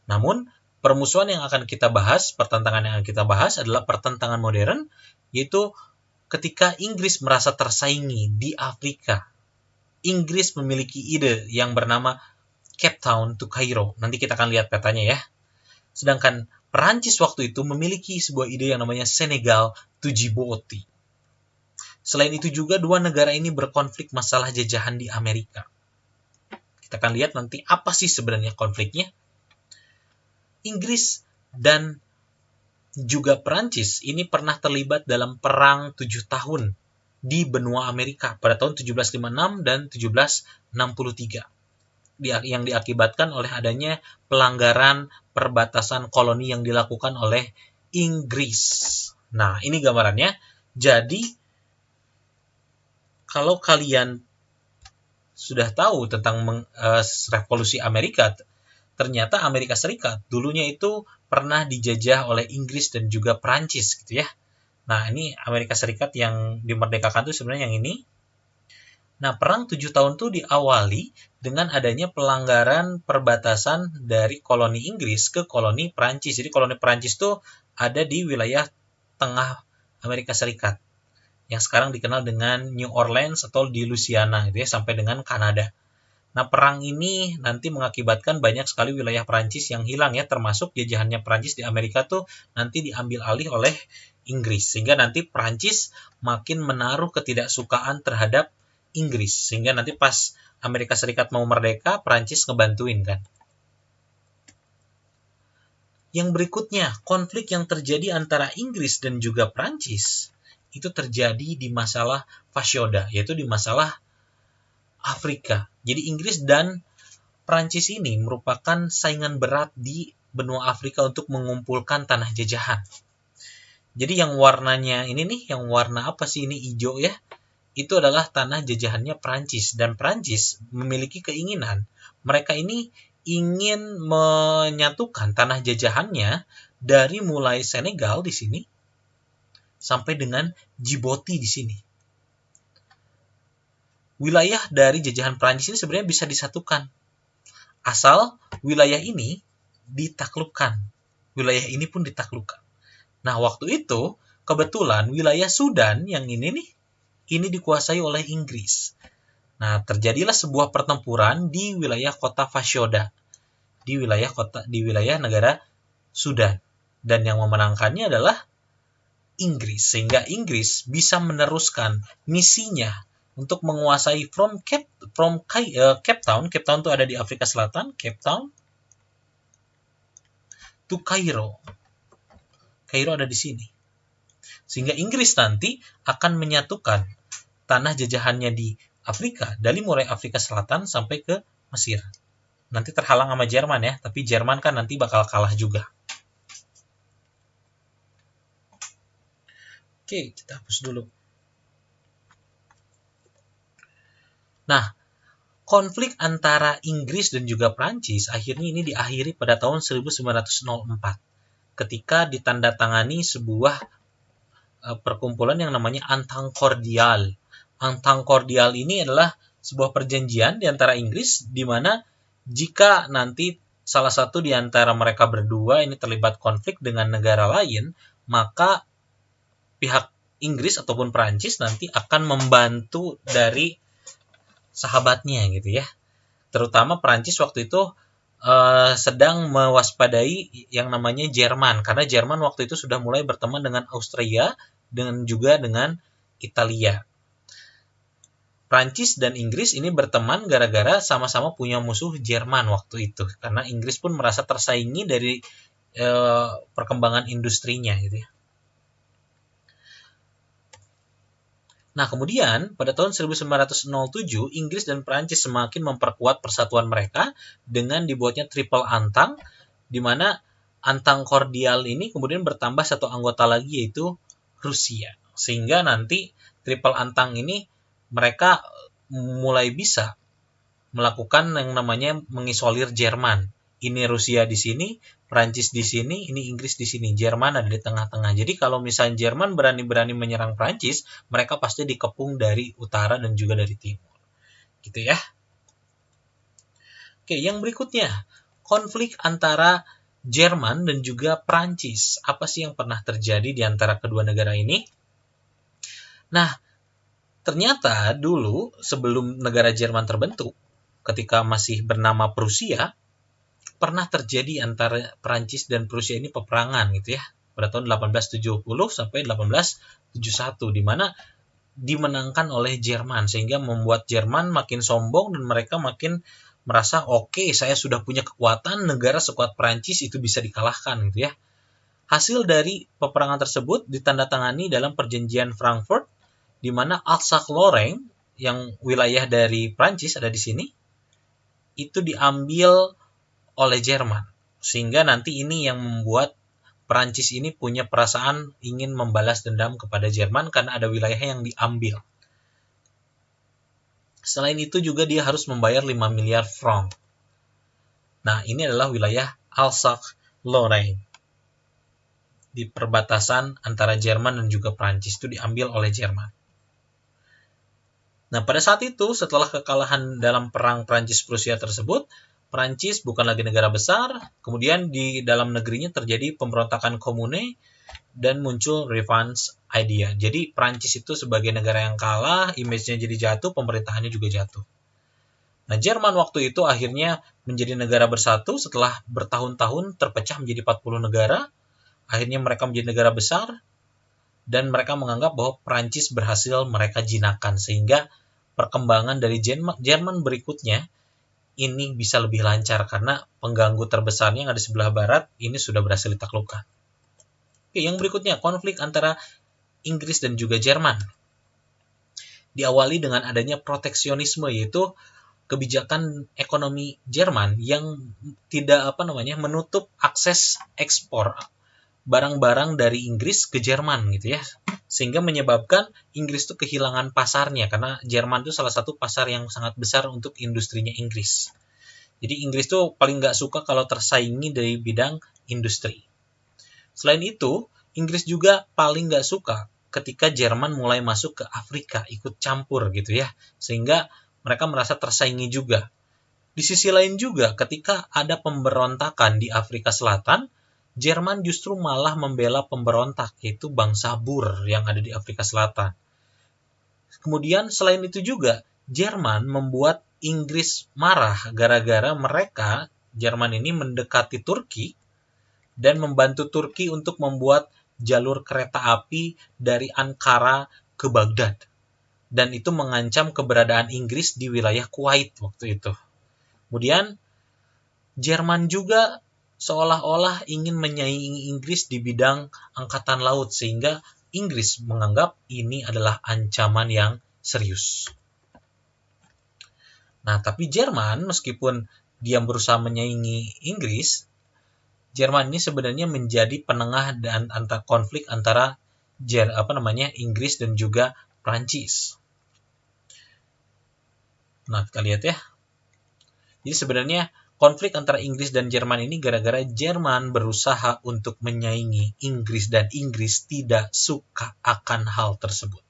Namun, permusuhan yang akan kita bahas, pertentangan yang akan kita bahas adalah pertentangan modern, yaitu ketika Inggris merasa tersaingi di Afrika Inggris memiliki ide yang bernama Cape Town to Cairo. Nanti kita akan lihat petanya ya. Sedangkan Perancis waktu itu memiliki sebuah ide yang namanya Senegal to Djibouti. Selain itu juga dua negara ini berkonflik masalah jajahan di Amerika. Kita akan lihat nanti apa sih sebenarnya konfliknya. Inggris dan juga Perancis ini pernah terlibat dalam perang 7 tahun di benua Amerika pada tahun 1756 dan 1763. Yang diakibatkan oleh adanya pelanggaran perbatasan koloni yang dilakukan oleh Inggris. Nah, ini gambarannya. Jadi, kalau kalian sudah tahu tentang revolusi Amerika, ternyata Amerika Serikat dulunya itu pernah dijajah oleh Inggris dan juga Prancis gitu ya. Nah, ini Amerika Serikat yang dimerdekakan itu sebenarnya yang ini. Nah, perang 7 tahun itu diawali dengan adanya pelanggaran perbatasan dari koloni Inggris ke koloni Prancis. Jadi koloni Prancis itu ada di wilayah tengah Amerika Serikat yang sekarang dikenal dengan New Orleans atau di Louisiana gitu ya, sampai dengan Kanada. Nah, perang ini nanti mengakibatkan banyak sekali wilayah Prancis yang hilang ya, termasuk jajahannya Prancis di Amerika tuh nanti diambil alih oleh Inggris. Sehingga nanti Prancis makin menaruh ketidaksukaan terhadap Inggris. Sehingga nanti pas Amerika Serikat mau merdeka, Prancis ngebantuin kan. Yang berikutnya, konflik yang terjadi antara Inggris dan juga Prancis itu terjadi di masalah Fashoda, yaitu di masalah Afrika. Jadi Inggris dan Prancis ini merupakan saingan berat di benua Afrika untuk mengumpulkan tanah jajahan. Jadi yang warnanya ini nih, yang warna apa sih ini, hijau ya, itu adalah tanah jajahannya Prancis. Dan Prancis memiliki keinginan, mereka ini ingin menyatukan tanah jajahannya dari mulai Senegal di sini sampai dengan Djibouti di sini. Wilayah dari jajahan Prancis ini sebenarnya bisa disatukan, asal wilayah ini ditaklukkan. Wilayah ini pun ditaklukkan. Nah, waktu itu kebetulan wilayah Sudan yang ini nih, ini dikuasai oleh Inggris. Nah, terjadilah sebuah pertempuran di wilayah kota Fashoda, di wilayah negara Sudan. Dan yang memenangkannya adalah Inggris, sehingga Inggris bisa meneruskan misinya untuk menguasai Cape Town. Cape Town itu ada di Afrika Selatan, Cape Town to Cairo. Cairo ada di sini. Sehingga Inggris nanti akan menyatukan tanah jajahannya di Afrika, dari mulai Afrika Selatan sampai ke Mesir. Nanti terhalang sama Jerman ya, tapi Jerman kan nanti bakal kalah juga. Oke, kita hapus dulu. Nah, konflik antara Inggris dan juga Prancis akhirnya ini diakhiri pada tahun 1904 ketika ditandatangani sebuah perkumpulan yang namanya Entente Cordiale. Entente Cordiale ini adalah sebuah perjanjian di antara Inggris di mana jika nanti salah satu di antara mereka berdua ini terlibat konflik dengan negara lain, maka pihak Inggris ataupun Prancis nanti akan membantu dari sahabatnya gitu ya. Terutama Prancis waktu itu sedang mewaspadai yang namanya Jerman, karena Jerman waktu itu sudah mulai berteman dengan Austria dan juga dengan Italia. Prancis dan Inggris ini berteman gara-gara sama-sama punya musuh Jerman waktu itu, karena Inggris pun merasa tersaingi dari perkembangan industrinya gitu ya. Nah, kemudian pada tahun 1907, Inggris dan Prancis semakin memperkuat persatuan mereka dengan dibuatnya Triple Entente, di mana Entente Cordiale ini kemudian bertambah satu anggota lagi, yaitu Rusia. Sehingga nanti Triple Entente ini mereka mulai bisa melakukan yang namanya mengisolir Jerman. Ini Rusia di sini, Prancis di sini, ini Inggris di sini, Jerman ada di tengah-tengah. Jadi kalau misalnya Jerman berani-berani menyerang Prancis, mereka pasti dikepung dari utara dan juga dari timur. Gitu ya. Oke, yang berikutnya, konflik antara Jerman dan juga Prancis. Apa sih yang pernah terjadi di antara kedua negara ini? Nah, Ternyata dulu sebelum negara Jerman terbentuk, ketika masih bernama Prusia, pernah terjadi antara Perancis dan Prusia ini peperangan gitu ya, pada tahun 1870 sampai 1871, di mana dimenangkan oleh Jerman, sehingga membuat Jerman makin sombong dan mereka makin merasa oke, saya sudah punya kekuatan, negara sekuat Perancis itu bisa dikalahkan gitu ya. Hasil dari peperangan tersebut ditandatangani dalam perjanjian Frankfurt, di mana Alsace-Lorraine yang wilayah dari Prancis ada di sini, itu diambil oleh Jerman. Sehingga nanti ini yang membuat Prancis ini punya perasaan ingin membalas dendam kepada Jerman karena ada wilayah yang diambil. Selain itu juga dia harus membayar 5 miliar franc. Nah, ini adalah wilayah Alsace-Lorraine. Di perbatasan antara Jerman dan juga Prancis itu diambil oleh Jerman. Nah, pada saat itu setelah kekalahan dalam perang Prancis-Prusia tersebut, Prancis bukan lagi negara besar, kemudian di dalam negerinya terjadi pemberontakan komune dan muncul revenge idea. Jadi Prancis itu sebagai negara yang kalah, image-nya jadi jatuh, pemerintahannya juga jatuh. Nah, Jerman waktu itu akhirnya menjadi negara bersatu setelah bertahun-tahun terpecah menjadi 40 negara. Akhirnya mereka menjadi negara besar dan mereka menganggap bahwa Prancis berhasil mereka jinakan, sehingga perkembangan dari Jerman berikutnya ini bisa lebih lancar karena pengganggu terbesarnya yang ada di sebelah barat ini sudah berhasil ditaklukkan. Oke, yang berikutnya konflik antara Inggris dan juga Jerman. Diawali dengan adanya proteksionisme, yaitu kebijakan ekonomi Jerman yang tidak menutup akses ekspor barang-barang dari Inggris ke Jerman gitu ya, sehingga menyebabkan Inggris itu kehilangan pasarnya karena Jerman itu salah satu pasar yang sangat besar untuk industrinya Inggris. Jadi Inggris itu paling nggak suka kalau tersaingi dari bidang industri. Selain itu, Inggris juga paling nggak suka ketika Jerman mulai masuk ke Afrika, ikut campur gitu ya, sehingga mereka merasa tersaingi juga. Di sisi lain juga, ketika ada pemberontakan di Afrika Selatan, Jerman justru malah membela pemberontak, yaitu bangsa Boer yang ada di Afrika Selatan. Kemudian selain itu juga, Jerman membuat Inggris marah gara-gara mereka, Jerman ini mendekati Turki dan membantu Turki untuk membuat jalur kereta api dari Ankara ke Baghdad. Dan itu mengancam keberadaan Inggris di wilayah Kuwait waktu itu. Kemudian, Jerman juga seolah-olah ingin menyaingi Inggris di bidang angkatan laut, sehingga Inggris menganggap ini adalah ancaman yang serius. Nah, tapi Jerman meskipun dia berusaha menyaingi Inggris, Jerman ini sebenarnya menjadi penengah dan antara konflik antara Inggris dan juga Prancis. Nah, kita lihat ya. Jadi sebenarnya konflik antara Inggris dan Jerman ini gara-gara Jerman berusaha untuk menyaingi Inggris dan Inggris tidak suka akan hal tersebut.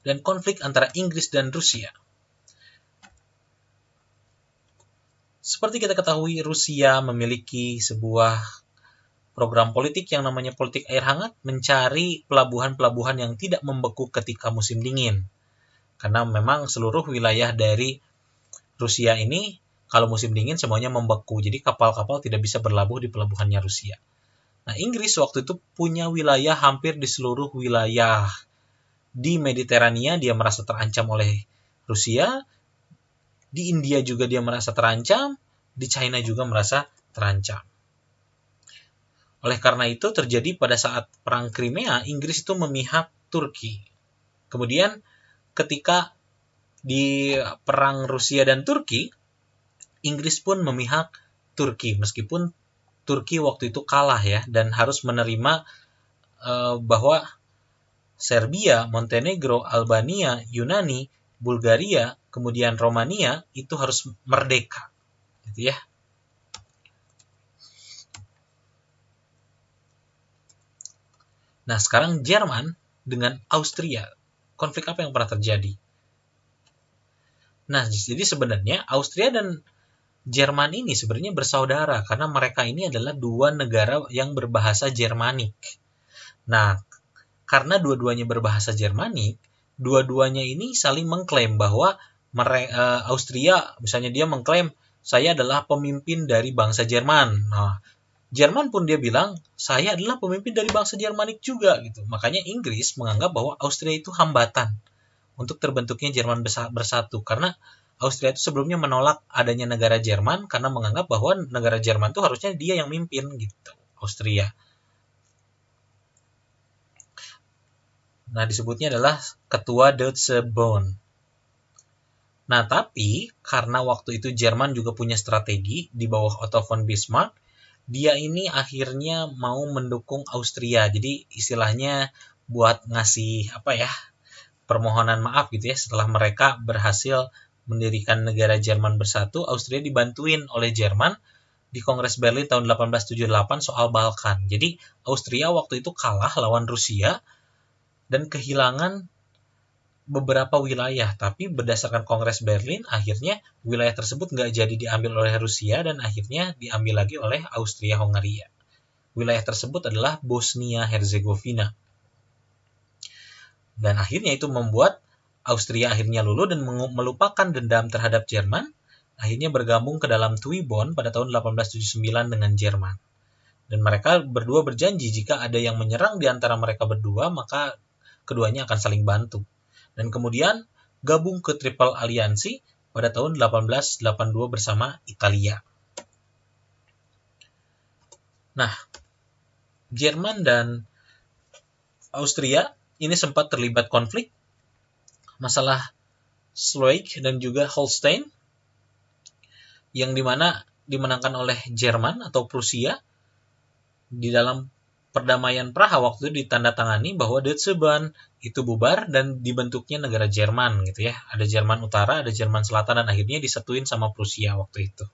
Dan konflik antara Inggris dan Rusia. Seperti kita ketahui, Rusia memiliki sebuah program politik yang namanya politik air hangat, mencari pelabuhan-pelabuhan yang tidak membeku ketika musim dingin. Karena memang seluruh wilayah dari Rusia ini kalau musim dingin semuanya membeku, jadi kapal-kapal tidak bisa berlabuh di pelabuhannya Rusia. Nah, Inggris waktu itu punya wilayah hampir di seluruh wilayah di Mediterania, dia merasa terancam oleh Rusia. Di India juga dia merasa terancam, di China juga merasa terancam. Oleh karena itu terjadi pada saat Perang Crimea, Inggris itu memihak Turki. Kemudian ketika di Perang Rusia dan Turki, Inggris pun memihak Turki, meskipun Turki waktu itu kalah ya, dan harus menerima bahwa Serbia, Montenegro, Albania, Yunani, Bulgaria, kemudian Romania itu harus merdeka, gitu ya. Nah, sekarang Jerman dengan Austria, konflik apa yang pernah terjadi? Nah, jadi sebenarnya Austria dan Jerman ini sebenarnya bersaudara karena mereka ini adalah dua negara yang berbahasa Jermanik. Nah, karena dua-duanya berbahasa Jermanik, dua-duanya ini saling mengklaim bahwa Austria, misalnya dia mengklaim, saya adalah pemimpin dari bangsa Jerman. Nah, Jerman pun dia bilang, saya adalah pemimpin dari bangsa Jermanik juga, gitu. Makanya Inggris menganggap bahwa Austria itu hambatan untuk terbentuknya Jerman bersatu, karena Austria itu sebelumnya menolak adanya negara Jerman karena menganggap bahwa negara Jerman itu harusnya dia yang mimpin, gitu, Austria. Nah, disebutnya adalah ketua Deutsche Bund. Nah, tapi karena waktu itu Jerman juga punya strategi di bawah Otto von Bismarck, dia ini akhirnya mau mendukung Austria. Jadi istilahnya buat ngasih permohonan maaf gitu ya, setelah mereka berhasil mendirikan negara Jerman bersatu, Austria dibantuin oleh Jerman di Kongres Berlin tahun 1878 soal Balkan. Jadi Austria waktu itu kalah lawan Rusia dan kehilangan beberapa wilayah, tapi berdasarkan Kongres Berlin, akhirnya wilayah tersebut nggak jadi diambil oleh Rusia dan akhirnya diambil lagi oleh Austria-Hongaria. Wilayah tersebut adalah Bosnia-Herzegovina. Dan akhirnya itu membuat Austria akhirnya luluh dan melupakan dendam terhadap Jerman, akhirnya bergabung ke dalam TUI-Bond pada tahun 1879 dengan Jerman. Dan mereka berdua berjanji jika ada yang menyerang di antara mereka berdua, maka keduanya akan saling bantu. Dan kemudian gabung ke Triple Aliansi pada tahun 1882 bersama Italia. Nah, Jerman dan Austria ini sempat terlibat konflik masalah Schleswig dan juga Holstein, yang dimana dimenangkan oleh Jerman atau Prusia. Di dalam perdamaian Praha waktu itu ditandatangani bahwa Deutsche Bund itu bubar dan dibentuknya negara Jerman gitu ya. Ada Jerman Utara, ada Jerman Selatan, dan akhirnya disatuin sama Prusia waktu itu.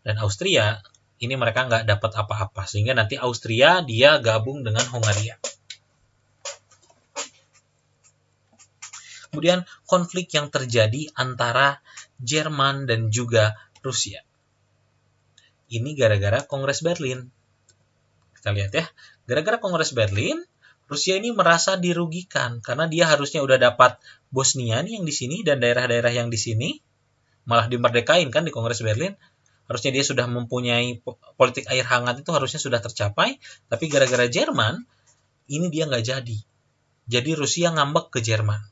Dan Austria ini mereka nggak dapat apa-apa, sehingga nanti Austria dia gabung dengan Hongaria. Kemudian konflik yang terjadi antara Jerman dan juga Rusia. Ini gara-gara Kongres Berlin. Kita lihat ya, gara-gara Kongres Berlin, Rusia ini merasa dirugikan karena dia harusnya udah dapat Bosnia nih yang di sini dan daerah-daerah yang di sini, malah dimerdekain kan di Kongres Berlin. Harusnya dia sudah mempunyai politik air hangat, itu harusnya sudah tercapai, tapi gara-gara Jerman ini dia nggak jadi. Jadi Rusia ngambek ke Jerman.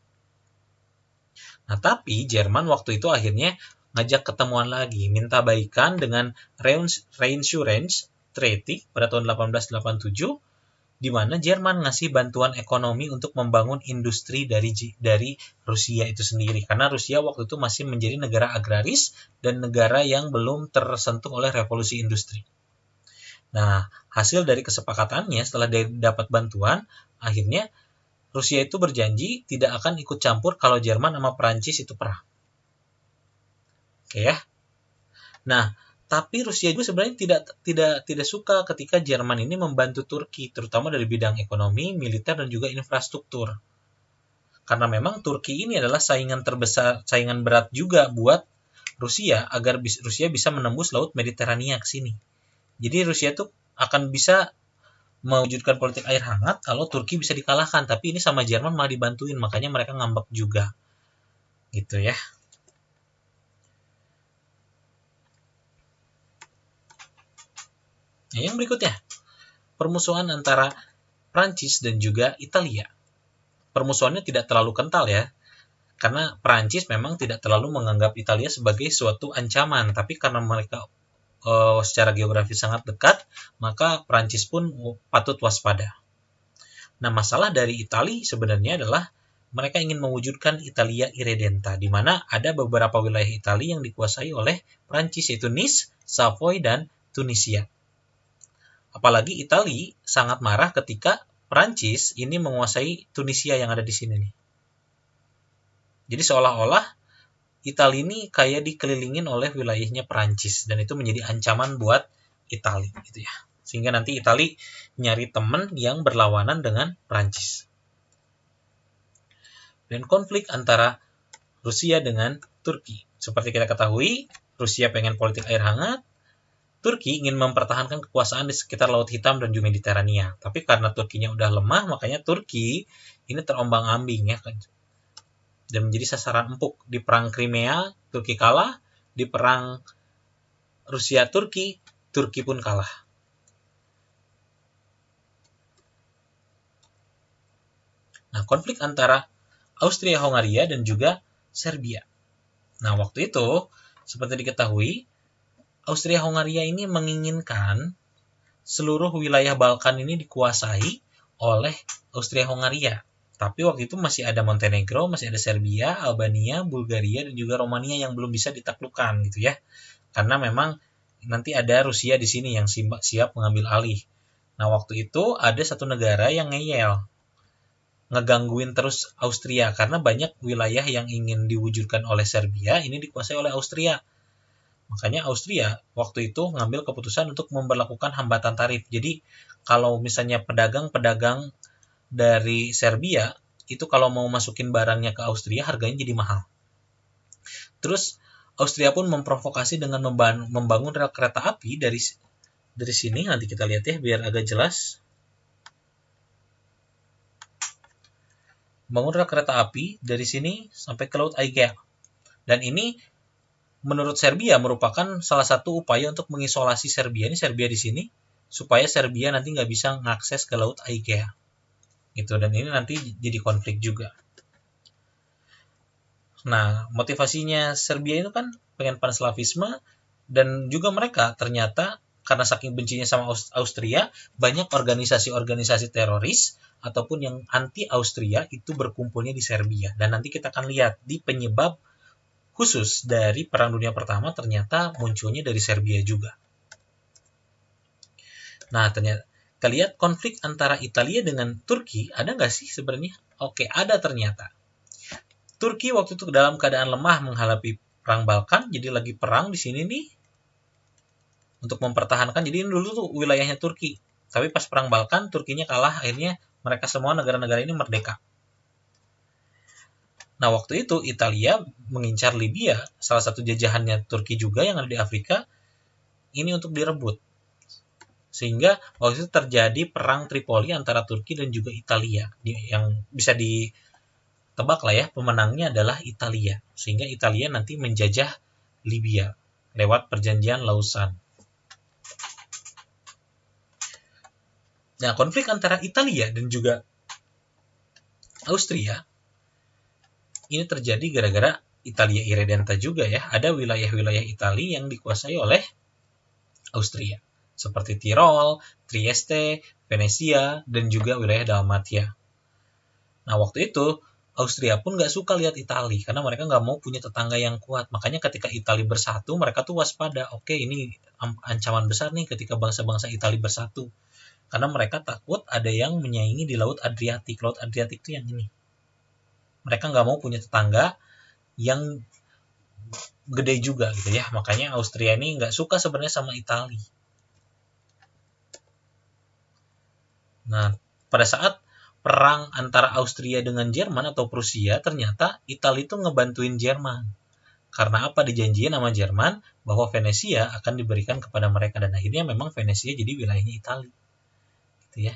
Nah, tapi Jerman waktu itu akhirnya ngajak ketemuan lagi, minta baikan dengan Reinsurance Treaty pada tahun 1887, di mana Jerman ngasih bantuan ekonomi untuk membangun industri dari Rusia itu sendiri. Karena Rusia waktu itu masih menjadi negara agraris dan negara yang belum tersentuh oleh revolusi industri. Nah, hasil dari kesepakatannya setelah dapat bantuan, akhirnya Rusia itu berjanji tidak akan ikut campur kalau Jerman sama Perancis itu perang. Oke ya. Nah, tapi Rusia juga sebenarnya tidak suka ketika Jerman ini membantu Turki, terutama dari bidang ekonomi, militer, dan juga infrastruktur. Karena memang Turki ini adalah saingan berat juga buat Rusia, agar Rusia bisa menembus Laut Mediterania ke sini. Jadi Rusia itu akan bisa mewujudkan politik air hangat kalau Turki bisa dikalahkan, tapi ini sama Jerman malah dibantuin, makanya mereka ngambek juga. Gitu ya. Nah, yang berikutnya, permusuhan antara Prancis dan juga Italia. Permusuhannya tidak terlalu kental ya, karena Prancis memang tidak terlalu menganggap Italia sebagai suatu ancaman, tapi karena mereka secara geografis sangat dekat, maka Prancis pun patut waspada. Nah, masalah dari Italia sebenarnya adalah mereka ingin mewujudkan Italia Irredenta, di mana ada beberapa wilayah Italia yang dikuasai oleh Prancis, yaitu Nice, Savoy, dan Tunisia. Apalagi Italia sangat marah ketika Prancis ini menguasai Tunisia yang ada di sini nih. Jadi seolah-olah Italia ini kayak dikelilingin oleh wilayahnya Prancis, dan itu menjadi ancaman buat Italia gitu ya. Sehingga nanti Italia nyari teman yang berlawanan dengan Prancis. Dan konflik antara Rusia dengan Turki. Seperti kita ketahui, Rusia pengen politik air hangat, Turki ingin mempertahankan kekuasaan di sekitar Laut Hitam dan juga Mediterania. Tapi karena Turkinya udah lemah, makanya Turki ini terombang-ambing ya, dan menjadi sasaran empuk. Di perang Crimea, Turki kalah. Di perang Rusia-Turki, Turki pun kalah. Nah, konflik antara Austria-Hongaria dan juga Serbia. Nah, waktu itu, seperti diketahui, Austria-Hongaria ini menginginkan seluruh wilayah Balkan ini dikuasai oleh Austria-Hongaria. Tapi waktu itu masih ada Montenegro, masih ada Serbia, Albania, Bulgaria, dan juga Romania yang belum bisa ditaklukkan gitu ya. Karena memang nanti ada Rusia di sini yang siap mengambil alih. Nah, waktu itu ada satu negara yang ngeyel, ngegangguin terus Austria, karena banyak wilayah yang ingin diwujudkan oleh Serbia ini dikuasai oleh Austria. Makanya Austria waktu itu ngambil keputusan untuk memberlakukan hambatan tarif. Jadi kalau misalnya pedagang-pedagang dari Serbia itu kalau mau masukin barangnya ke Austria harganya jadi mahal. Terus Austria pun memprovokasi dengan membangun rel kereta api dari sini, nanti kita lihat ya biar agak jelas. Bangun rel kereta api dari sini sampai ke Laut Aegea. Dan ini menurut Serbia merupakan salah satu upaya untuk mengisolasi Serbia. Ini Serbia di sini, supaya Serbia nanti nggak bisa mengakses ke Laut Aegea. Gitu, dan ini nanti jadi konflik juga. Nah, motivasinya Serbia itu kan pengen panslavisme, dan juga mereka ternyata karena saking bencinya sama Austria, banyak organisasi-organisasi teroris ataupun yang anti-Austria itu berkumpulnya di Serbia. Dan nanti kita akan lihat di penyebab khusus dari Perang Dunia Pertama ternyata munculnya dari Serbia juga. Nah, ternyata kita lihat konflik antara Italia dengan Turki, ada nggak sih sebenarnya? Oke, ada ternyata. Turki waktu itu dalam keadaan lemah menghadapi Perang Balkan, jadi lagi perang di sini nih, untuk mempertahankan. Jadi ini dulu tuh wilayahnya Turki. Tapi pas Perang Balkan, Turkinya kalah, akhirnya mereka semua negara-negara ini merdeka. Nah, waktu itu Italia mengincar Libya, salah satu jajahannya Turki juga yang ada di Afrika, ini untuk direbut. Sehingga waktu itu terjadi perang Tripoli antara Turki dan juga Italia. Yang bisa ditebak lah ya, pemenangnya adalah Italia. Sehingga Italia nanti menjajah Libya lewat perjanjian Lausanne. Nah, konflik antara Italia dan juga Austria ini terjadi gara-gara Italia Irredenta juga ya. Ada wilayah-wilayah Italia yang dikuasai oleh Austria, seperti Tirol, Trieste, Venesia, dan juga wilayah Dalmatia. Nah, waktu itu Austria pun nggak suka lihat Italia, karena mereka nggak mau punya tetangga yang kuat. Makanya ketika Italia bersatu, mereka tuh waspada. Oke, ini ancaman besar nih ketika bangsa-bangsa Italia bersatu. Karena mereka takut ada yang menyaingi di Laut Adriatik. Laut Adriatik itu yang ini. Mereka nggak mau punya tetangga yang gede juga gitu ya. Makanya Austria ini nggak suka sebenarnya sama Italia. Nah, pada saat perang antara Austria dengan Jerman atau Prusia, ternyata Italia itu ngebantuin Jerman. Karena apa? Dijanjiin sama Jerman bahwa Venesia akan diberikan kepada mereka. Dan akhirnya memang Venesia jadi wilayahnya Italia. Gitu ya.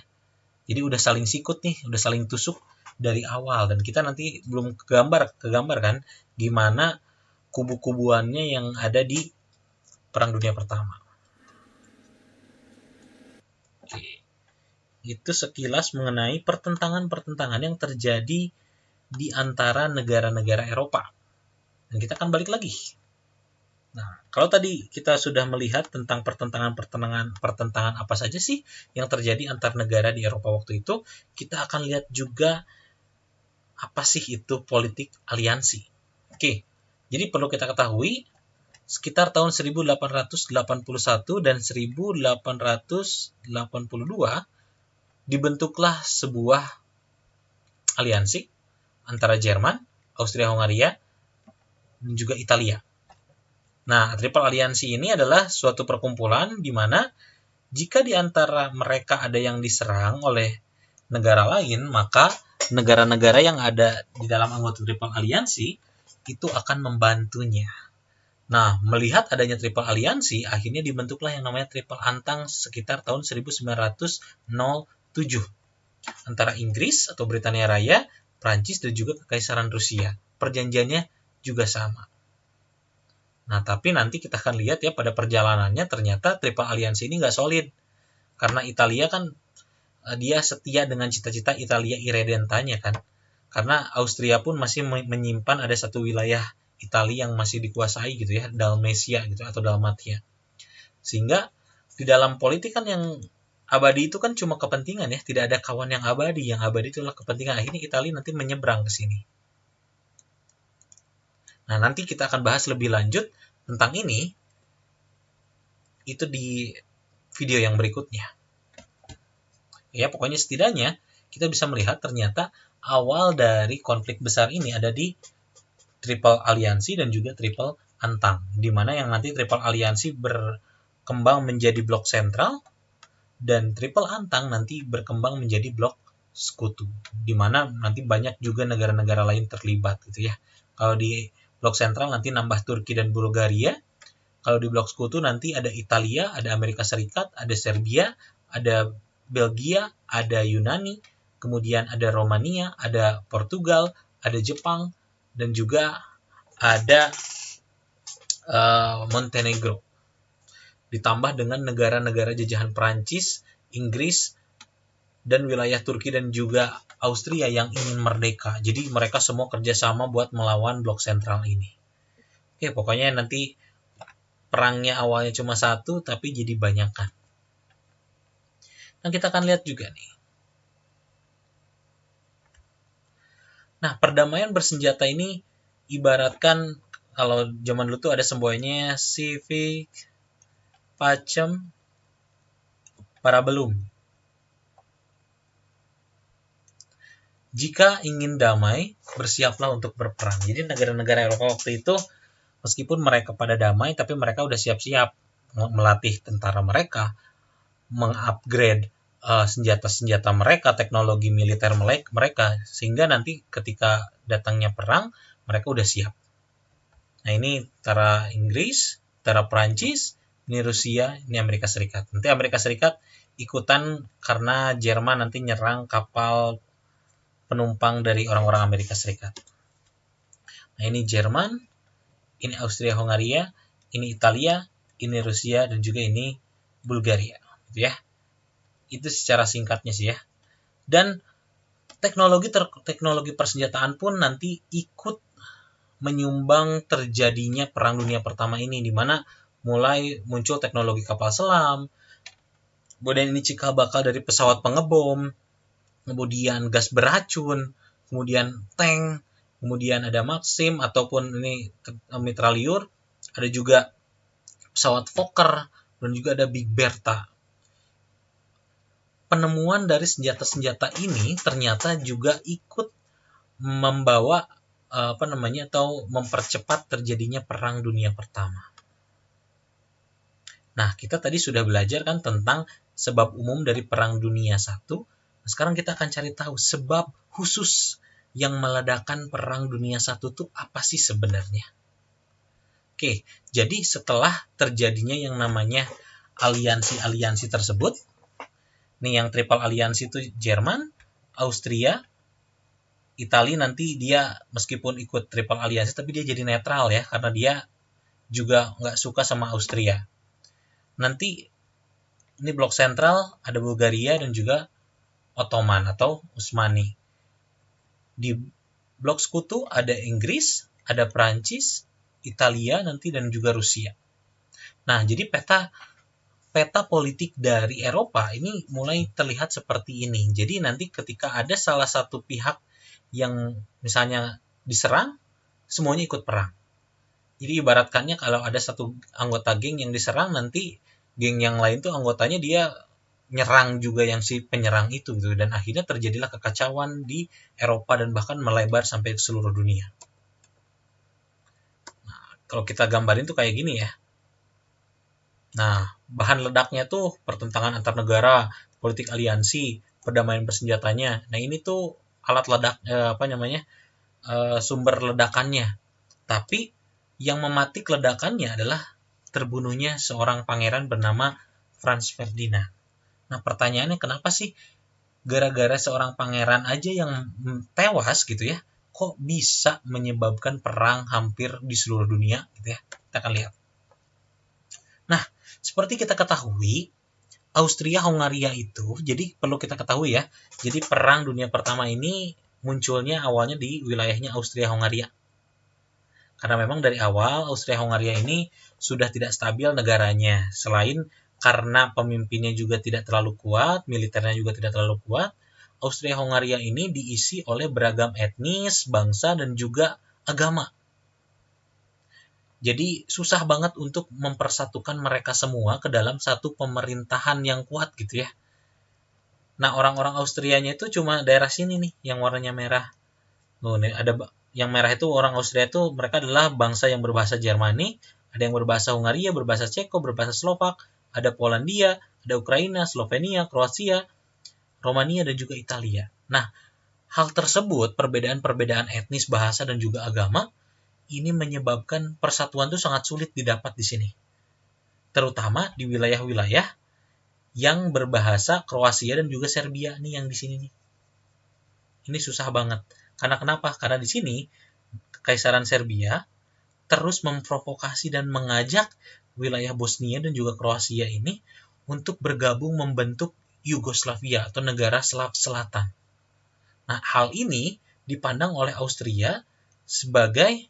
Jadi udah saling sikut nih, udah saling tusuk dari awal. Dan kita nanti belum kegambar kan gimana kubu-kubuannya yang ada di Perang Dunia Pertama. Oke. Itu sekilas mengenai pertentangan-pertentangan yang terjadi di antara negara-negara Eropa. Dan kita akan balik lagi. Nah, kalau tadi kita sudah melihat tentang pertentangan apa saja sih yang terjadi antar negara di Eropa waktu itu, kita akan lihat juga apa sih itu politik aliansi. Oke, jadi perlu kita ketahui, sekitar tahun 1881 dan 1882 dibentuklah sebuah aliansi antara Jerman, Austria-Hongaria, dan juga Italia. Nah, Triple Aliansi ini adalah suatu perkumpulan di mana jika di antara mereka ada yang diserang oleh negara lain, maka negara-negara yang ada di dalam anggota Triple Aliansi itu akan membantunya. Nah, melihat adanya Triple Aliansi, akhirnya dibentuklah yang namanya Triple Entente sekitar tahun 1907. antara Inggris atau Britania Raya, Prancis, dan juga Kekaisaran Rusia. Perjanjiannya juga sama. Nah, tapi nanti kita akan lihat ya pada perjalanannya ternyata Triple Alliance ini nggak solid. Karena Italia kan dia setia dengan cita-cita Italia Irredentanya kan. Karena Austria pun masih menyimpan ada satu wilayah Italia yang masih dikuasai gitu ya, Dalmatia gitu atau Dalmatia. Sehingga di dalam politik kan yang abadi itu kan cuma kepentingan ya, tidak ada kawan yang abadi. Yang abadi itulah kepentingan. Akhirnya Italia nanti menyeberang ke sini. Nah, nanti kita akan bahas lebih lanjut tentang ini itu di video yang berikutnya. Ya, pokoknya setidaknya kita bisa melihat ternyata awal dari konflik besar ini ada di Triple Alliance dan juga Triple Entente, di mana yang nanti Triple Alliance berkembang menjadi blok sentral dan Triple Entente nanti berkembang menjadi blok sekutu, di mana nanti banyak juga negara-negara lain terlibat gitu ya. Kalau di blok sentral nanti nambah Turki dan Bulgaria. Kalau di blok sekutu nanti ada Italia, ada Amerika Serikat, ada Serbia, ada Belgia, ada Yunani, kemudian ada Romania, ada Portugal, ada Jepang, dan juga ada Montenegro. Ditambah dengan negara-negara jajahan Prancis, Inggris, dan wilayah Turki dan juga Austria yang ingin merdeka. Jadi mereka semua kerjasama buat melawan blok sentral ini. Oke, pokoknya nanti perangnya awalnya cuma satu, tapi jadi banyakan. Nah, kita akan lihat juga nih. Nah, perdamaian bersenjata ini ibaratkan kalau zaman dulu tuh ada semboyannya Civic, Pacem, Parabellum. Jika ingin damai, bersiaplah untuk berperang. Jadi negara-negara Eropa waktu itu, meskipun mereka pada damai, tapi mereka udah siap-siap melatih tentara mereka, mengupgrade senjata-senjata mereka, teknologi militer mereka, sehingga nanti ketika datangnya perang, mereka udah siap. Nah, ini antara Inggris, antara Prancis, ini Rusia, ini Amerika Serikat. Nanti Amerika Serikat ikutan karena Jerman nanti nyerang kapal penumpang dari orang-orang Amerika Serikat. Nah, ini Jerman, ini Austria-Hungaria, ini Italia, ini Rusia, dan juga ini Bulgaria. Gitu ya. Itu secara singkatnya sih ya. Dan teknologi persenjataan pun nanti ikut menyumbang terjadinya Perang Dunia Pertama ini, di mana mulai muncul teknologi kapal selam, kemudian ini cikal bakal dari pesawat pengebom, kemudian gas beracun, kemudian tank, kemudian ada Maxim ataupun ini mitraliur, ada juga pesawat Fokker, dan juga ada Big Bertha. Penemuan dari senjata-senjata ini ternyata juga ikut membawa atau mempercepat terjadinya Perang Dunia Pertama. Nah, kita tadi sudah belajar kan tentang sebab umum dari Perang Dunia I. Sekarang kita akan cari tahu sebab khusus yang meledakkan Perang Dunia I itu apa sih sebenarnya. Oke, jadi setelah terjadinya yang namanya aliansi-aliansi tersebut, nih yang Triple Alliance itu Jerman, Austria, Italia nanti dia meskipun ikut Triple Alliance tapi dia jadi netral ya, karena dia juga nggak suka sama Austria. Nanti ini blok sentral ada Bulgaria dan juga Ottoman atau Utsmani. Di blok sekutu ada Inggris, ada Prancis, Italia nanti dan juga Rusia. Nah, jadi peta politik dari Eropa ini mulai terlihat seperti ini. Jadi nanti ketika ada salah satu pihak yang misalnya diserang, semuanya ikut perang. Jadi ibaratkannya kalau ada satu anggota geng yang diserang, nanti geng yang lain tuh anggotanya dia nyerang juga yang si penyerang itu gitu, dan akhirnya terjadilah kekacauan di Eropa dan bahkan melebar sampai ke seluruh dunia. Nah, kalau kita gambarin tuh kayak gini ya. Nah, bahan ledaknya tuh pertentangan antar negara, politik aliansi, perdamaian bersenjatanya. Nah, ini tuh alat ledak sumber ledakannya. Tapi yang mematik ledakannya adalah terbunuhnya seorang pangeran bernama Franz Ferdinand. Nah, pertanyaannya kenapa sih gara-gara seorang pangeran aja yang tewas gitu ya, kok bisa menyebabkan perang hampir di seluruh dunia gitu ya. Kita akan lihat. Nah, seperti kita ketahui, Austria-Hongaria itu, jadi perlu kita ketahui ya, jadi perang dunia pertama ini munculnya awalnya di wilayahnya Austria-Hongaria. Karena memang dari awal Austria-Hongaria ini sudah tidak stabil negaranya. Selain karena pemimpinnya juga tidak terlalu kuat, militernya juga tidak terlalu kuat, Austria-Hongaria ini diisi oleh beragam etnis, bangsa, dan juga agama. Jadi susah banget untuk mempersatukan mereka semua ke dalam satu pemerintahan yang kuat gitu ya. Nah, orang-orang Austrianya itu cuma daerah sini nih yang warnanya merah. Nih, ada yang merah itu orang Austria itu mereka adalah bangsa yang berbahasa Jermani, ada yang berbahasa Hungaria, berbahasa Ceko, berbahasa Slovak, ada Polandia, ada Ukraina, Slovenia, Kroasia, Romania, dan juga Italia. Nah, hal tersebut, perbedaan-perbedaan etnis, bahasa, dan juga agama, ini menyebabkan persatuan itu sangat sulit didapat di sini. Terutama di wilayah-wilayah yang berbahasa Kroasia dan juga Serbia nih yang di sini nih. Ini susah banget. Karena kenapa? Karena di sini Kekaisaran Serbia terus memprovokasi dan mengajak wilayah Bosnia dan juga Kroasia ini untuk bergabung membentuk Yugoslavia atau negara Slav Selatan. Nah, hal ini dipandang oleh Austria sebagai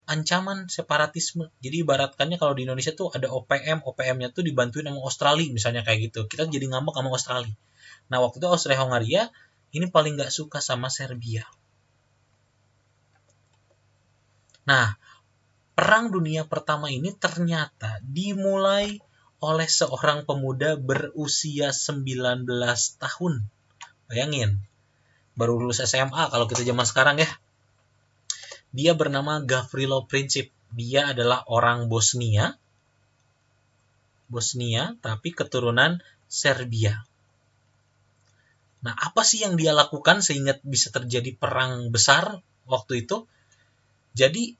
ancaman separatisme. Jadi ibaratkannya kalau di Indonesia tuh ada OPM, OPM-nya tuh dibantuin sama Australia misalnya kayak gitu. Kita jadi ngambek sama Australia. Nah, waktu itu Austria-Hongaria ini paling nggak suka sama Serbia. Nah, Perang Dunia Pertama ini ternyata dimulai oleh seorang pemuda berusia 19 tahun. Bayangin, baru lulus SMA kalau kita zaman sekarang ya. Dia bernama Gavrilo Princip. Dia adalah orang Bosnia, tapi keturunan Serbia. Nah, apa sih yang dia lakukan sehingga bisa terjadi perang besar waktu itu? Jadi,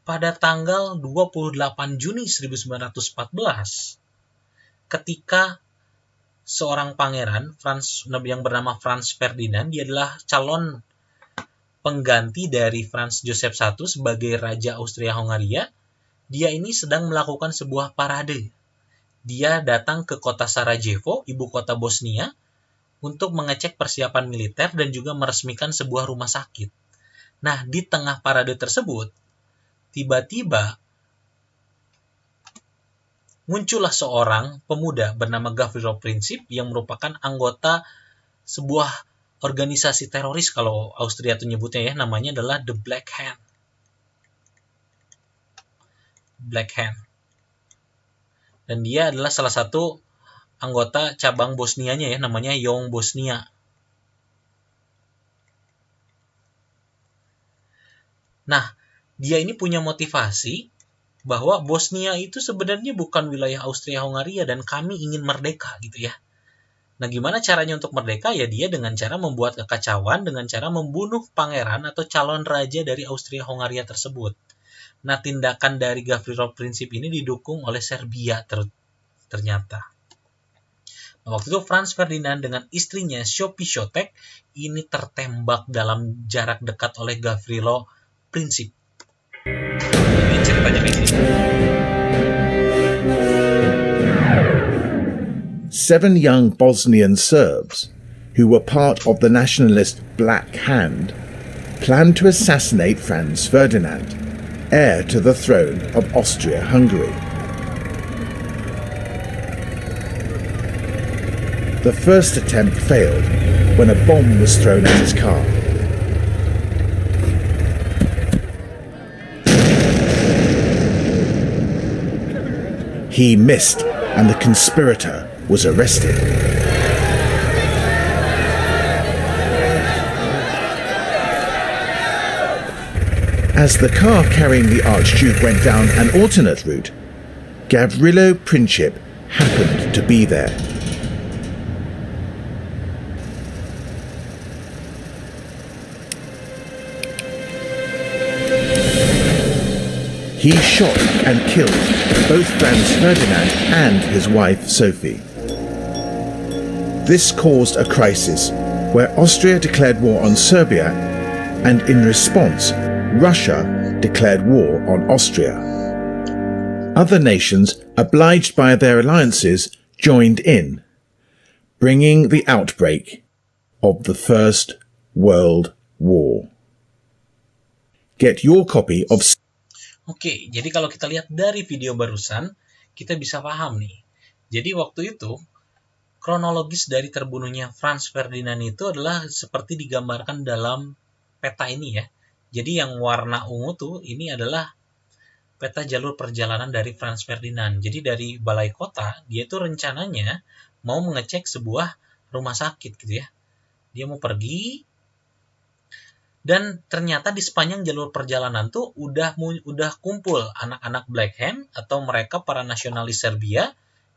pada tanggal 28 Juni 1914, ketika seorang pangeran yang bernama Franz Ferdinand, dia adalah calon pengganti dari Franz Joseph I sebagai Raja Austria-Hongaria, dia ini sedang melakukan sebuah parade. Dia datang ke kota Sarajevo, ibu kota Bosnia, untuk mengecek persiapan militer dan juga meresmikan sebuah rumah sakit. Nah, di tengah parade tersebut, tiba-tiba muncullah seorang pemuda bernama Gavrilo Princip yang merupakan anggota sebuah organisasi teroris kalau Austria itu nyebutnya ya, namanya adalah The Black Hand. Black Hand. Dan dia adalah salah satu anggota cabang Bosnianya ya, namanya Young Bosnia. Nah, dia ini punya motivasi bahwa Bosnia itu sebenarnya bukan wilayah Austria-Hongaria dan kami ingin merdeka gitu ya. Nah, gimana caranya untuk merdeka? Ya dia dengan cara membuat kekacauan, dengan cara membunuh pangeran atau calon raja dari Austria-Hongaria tersebut. Nah, tindakan dari Gavrilo Princip ini didukung oleh Serbia ternyata. Nah, waktu itu Franz Ferdinand dengan istrinya Sophie Šotek ini tertembak dalam jarak dekat oleh Gavrilo Princip. Ini ceritanya kayak gini. 7 young Bosnian Serbs, who were part of the nationalist Black Hand, planned to assassinate Franz Ferdinand, heir to the throne of Austria-Hungary. The first attempt failed when a bomb was thrown at his car. He missed, and the conspirator was arrested. As the car carrying the Archduke went down an alternate route, Gavrilo Princip happened to be there. He shot and killed both Franz Ferdinand and his wife Sophie. This caused a crisis where Austria declared war on Serbia, and in response, Russia declared war on Austria. Other nations, obliged by their alliances, joined in, bringing the outbreak of the First World War. Get your copy of... Oke, jadi kalau kita lihat dari video barusan, kita bisa paham nih. Jadi waktu itu, kronologis dari terbunuhnya Franz Ferdinand itu adalah seperti digambarkan dalam peta ini ya. Jadi yang warna ungu tuh, ini adalah peta jalur perjalanan dari Franz Ferdinand. Jadi dari balai kota, dia tuh rencananya mau mengecek sebuah rumah sakit gitu ya. Dia mau pergi, dan ternyata di sepanjang jalur perjalanan tuh udah kumpul anak-anak Black Hand atau mereka para nasionalis Serbia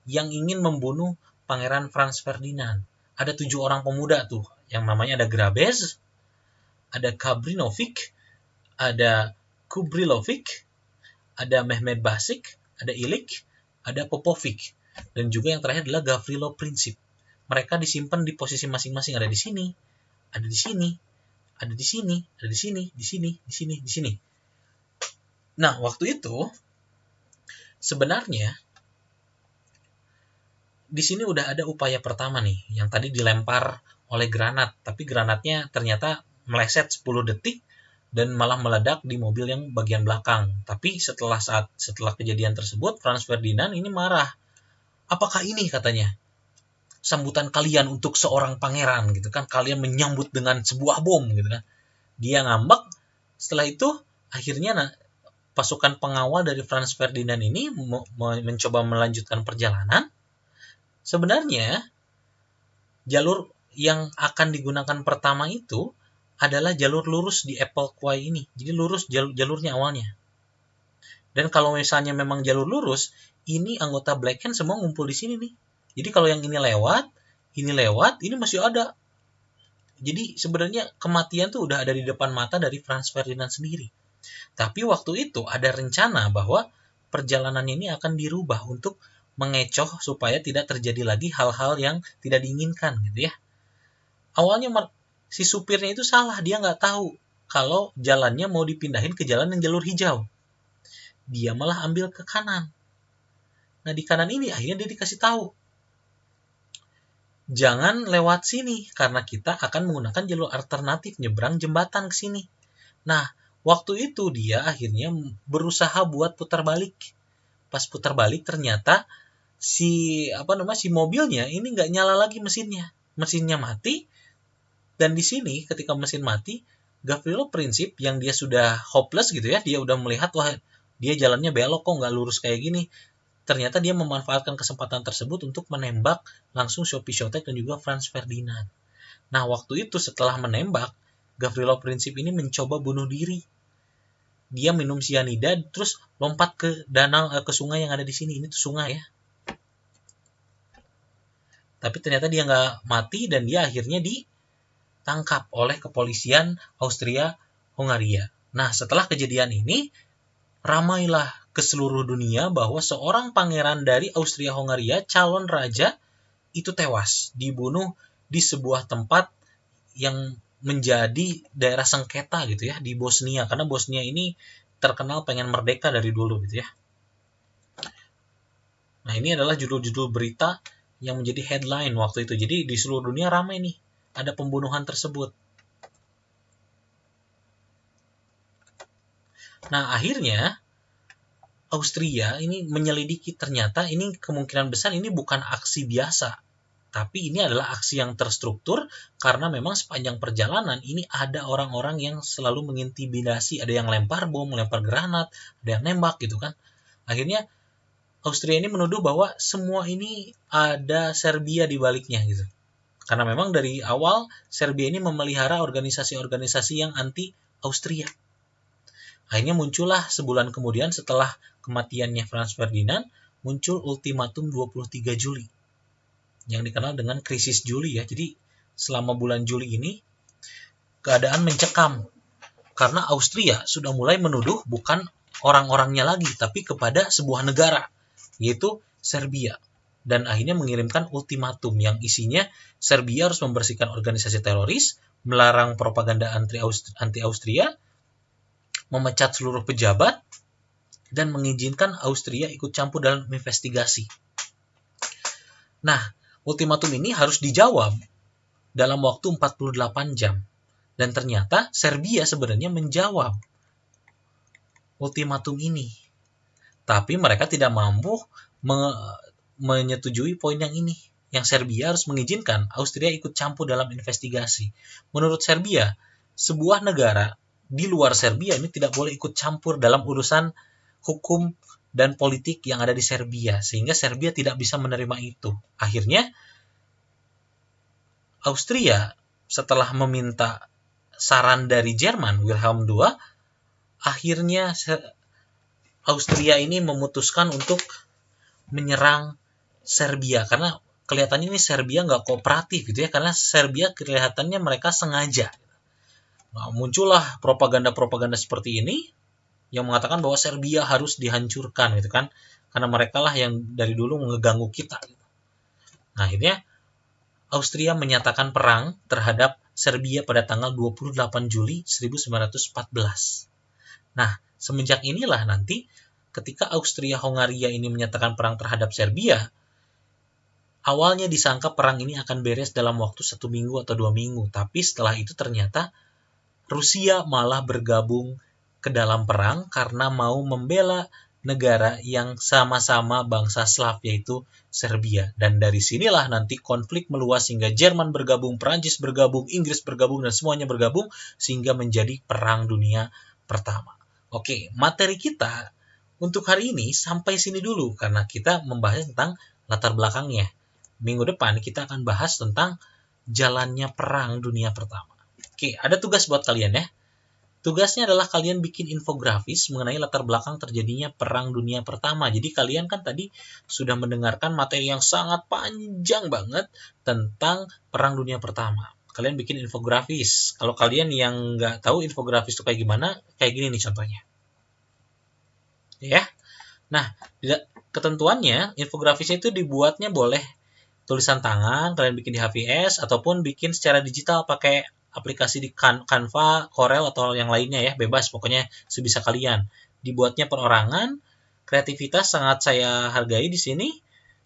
yang ingin membunuh Pangeran Franz Ferdinand. Ada 7 orang pemuda tuh, yang namanya ada Grabez, ada Kabrinovic, ada Kubrilovic, ada Mehmed Basic, ada Ilic, ada Popovic, dan juga yang terakhir adalah Gavrilo Princip. Mereka disimpan di posisi masing-masing, ada di sini, ada di sini, ada di sini, ada di sini, di sini, di sini, di sini. Nah, waktu itu sebenarnya di sini udah ada upaya pertama nih, yang tadi dilempar oleh granat, tapi granatnya ternyata meleset 10 detik dan malah meledak di mobil yang bagian belakang. Tapi setelah kejadian tersebut, Franz Ferdinand ini marah. Apakah ini, katanya, sambutan kalian untuk seorang pangeran gitu kan, kalian menyambut dengan sebuah bom gitu kan. Dia ngambek. Setelah itu akhirnya pasukan pengawal dari Franz Ferdinand ini mencoba melanjutkan perjalanan. Sebenarnya jalur yang akan digunakan pertama itu adalah jalur lurus di Apple Quay ini. Jadi lurus jalurnya awalnya. Dan kalau misalnya memang jalur lurus, ini anggota Black Hand semua ngumpul di sini nih. Jadi kalau yang ini lewat, ini masih ada. Jadi sebenarnya kematian tuh udah ada di depan mata dari Franz Ferdinand sendiri. Tapi waktu itu ada rencana bahwa perjalanan ini akan dirubah untuk mengecoh supaya tidak terjadi lagi hal-hal yang tidak diinginkan gitu ya. Awalnya si supirnya itu salah, dia nggak tahu kalau jalannya mau dipindahin ke jalan yang jalur hijau. Dia malah ambil ke kanan. Nah di kanan ini akhirnya dia dikasih tahu, jangan lewat sini, karena kita akan menggunakan jalur alternatif, nyebrang jembatan ke sini. Nah, waktu itu dia akhirnya berusaha buat putar balik. Pas putar balik ternyata si mobilnya ini nggak nyala lagi mesinnya. Mesinnya mati, dan di sini ketika mesin mati, Gavrilo Princip yang dia sudah hopeless gitu ya, dia udah melihat wah dia jalannya belok kok nggak lurus kayak gini. Ternyata dia memanfaatkan kesempatan tersebut untuk menembak langsung Sophie Chotek dan juga Franz Ferdinand. Nah, waktu itu setelah menembak, Gavrilo Princip ini mencoba bunuh diri. Dia minum sianida terus lompat ke danau, ke sungai yang ada di sini. Ini tuh sungai ya. Tapi ternyata dia nggak mati dan dia akhirnya ditangkap oleh kepolisian Austria-Hongaria. Nah, setelah kejadian ini, ramailah ke seluruh dunia bahwa seorang pangeran dari Austria-Hongaria, calon raja, itu tewas, dibunuh di sebuah tempat yang menjadi daerah sengketa gitu ya, di Bosnia, karena Bosnia ini terkenal pengen merdeka dari dulu gitu ya. Nah, ini adalah judul-judul berita yang menjadi headline waktu itu. Jadi di seluruh dunia ramai nih, ada pembunuhan tersebut. Nah, akhirnya Austria ini menyelidiki, ternyata ini kemungkinan besar ini bukan aksi biasa, tapi ini adalah aksi yang terstruktur karena memang sepanjang perjalanan ini ada orang-orang yang selalu mengintimidasi, ada yang lempar bom, lempar granat, ada yang nembak gitu kan. Akhirnya Austria ini menuduh bahwa semua ini ada Serbia di baliknya gitu. Karena memang dari awal Serbia ini memelihara organisasi-organisasi yang anti Austria. Akhirnya muncullah sebulan kemudian setelah kematiannya Franz Ferdinand, muncul ultimatum 23 Juli yang dikenal dengan krisis Juli ya. Jadi selama bulan Juli ini keadaan mencekam karena Austria sudah mulai menuduh bukan orang-orangnya lagi, tapi kepada sebuah negara, yaitu Serbia. dan akhirnya mengirimkan ultimatum yang isinya Serbia harus membersihkan organisasi teroris, melarang propaganda anti-Austria, memecat seluruh pejabat, dan mengizinkan Austria ikut campur dalam investigasi. Nah, ultimatum ini harus dijawab dalam waktu 48 jam. Dan ternyata Serbia sebenarnya menjawab ultimatum ini. Tapi mereka tidak mampu menyetujui poin yang ini. Yang Serbia harus mengizinkan Austria ikut campur dalam investigasi. Menurut Serbia, sebuah negara di luar Serbia ini tidak boleh ikut campur dalam urusan hukum dan politik yang ada di Serbia. Sehingga Serbia tidak bisa menerima itu. Akhirnya, Austria setelah meminta saran dari Jerman, Wilhelm II, akhirnya Austria ini memutuskan untuk menyerang Serbia. Karena kelihatannya ini Serbia nggak kooperatif gitu ya. Karena Serbia kelihatannya mereka sengaja. Nah, muncullah propaganda-propaganda seperti ini yang mengatakan bahwa Serbia harus dihancurkan gitu kan. Karena mereka lah yang dari dulu mengganggu kita. Nah, akhirnya Austria menyatakan perang terhadap Serbia pada tanggal 28 Juli 1914. Nah, semenjak inilah nanti ketika Austria-Hongaria ini menyatakan perang terhadap Serbia, awalnya disangka perang ini akan beres dalam waktu 1 minggu atau 2 minggu. Tapi setelah itu ternyata Rusia malah bergabung ke dalam perang karena mau membela negara yang sama-sama bangsa Slav, yaitu Serbia. Dan dari sinilah nanti konflik meluas hingga Jerman bergabung, Perancis bergabung, Inggris bergabung, dan semuanya bergabung sehingga menjadi Perang Dunia Pertama. Oke, materi kita untuk hari ini sampai sini dulu karena kita membahas tentang latar belakangnya. Minggu depan kita akan bahas tentang jalannya Perang Dunia Pertama. Oke, ada tugas buat kalian ya. Tugasnya adalah kalian bikin infografis mengenai latar belakang terjadinya Perang Dunia Pertama. Jadi kalian kan tadi sudah mendengarkan materi yang sangat panjang banget tentang Perang Dunia Pertama. Kalian bikin infografis. Kalau kalian yang nggak tahu infografis itu kayak gimana, kayak gini nih contohnya. Ya. Nah, ketentuannya infografisnya itu dibuatnya boleh tulisan tangan, kalian bikin di HVS, ataupun bikin secara digital pakai aplikasi di Canva, Corel, atau yang lainnya ya, bebas pokoknya sebisa kalian. Dibuatnya perorangan, kreativitas sangat saya hargai di sini.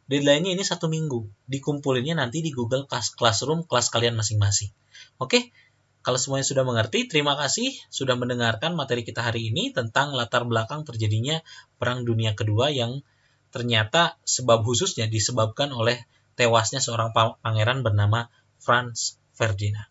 Deadline-nya ini 1 minggu. Dikumpulinnya nanti di Google Classroom kelas kalian masing-masing. Oke, kalau semuanya sudah mengerti, terima kasih sudah mendengarkan materi kita hari ini tentang latar belakang terjadinya Perang Dunia Kedua yang ternyata sebab khususnya disebabkan oleh tewasnya seorang pangeran bernama Franz Ferdinand.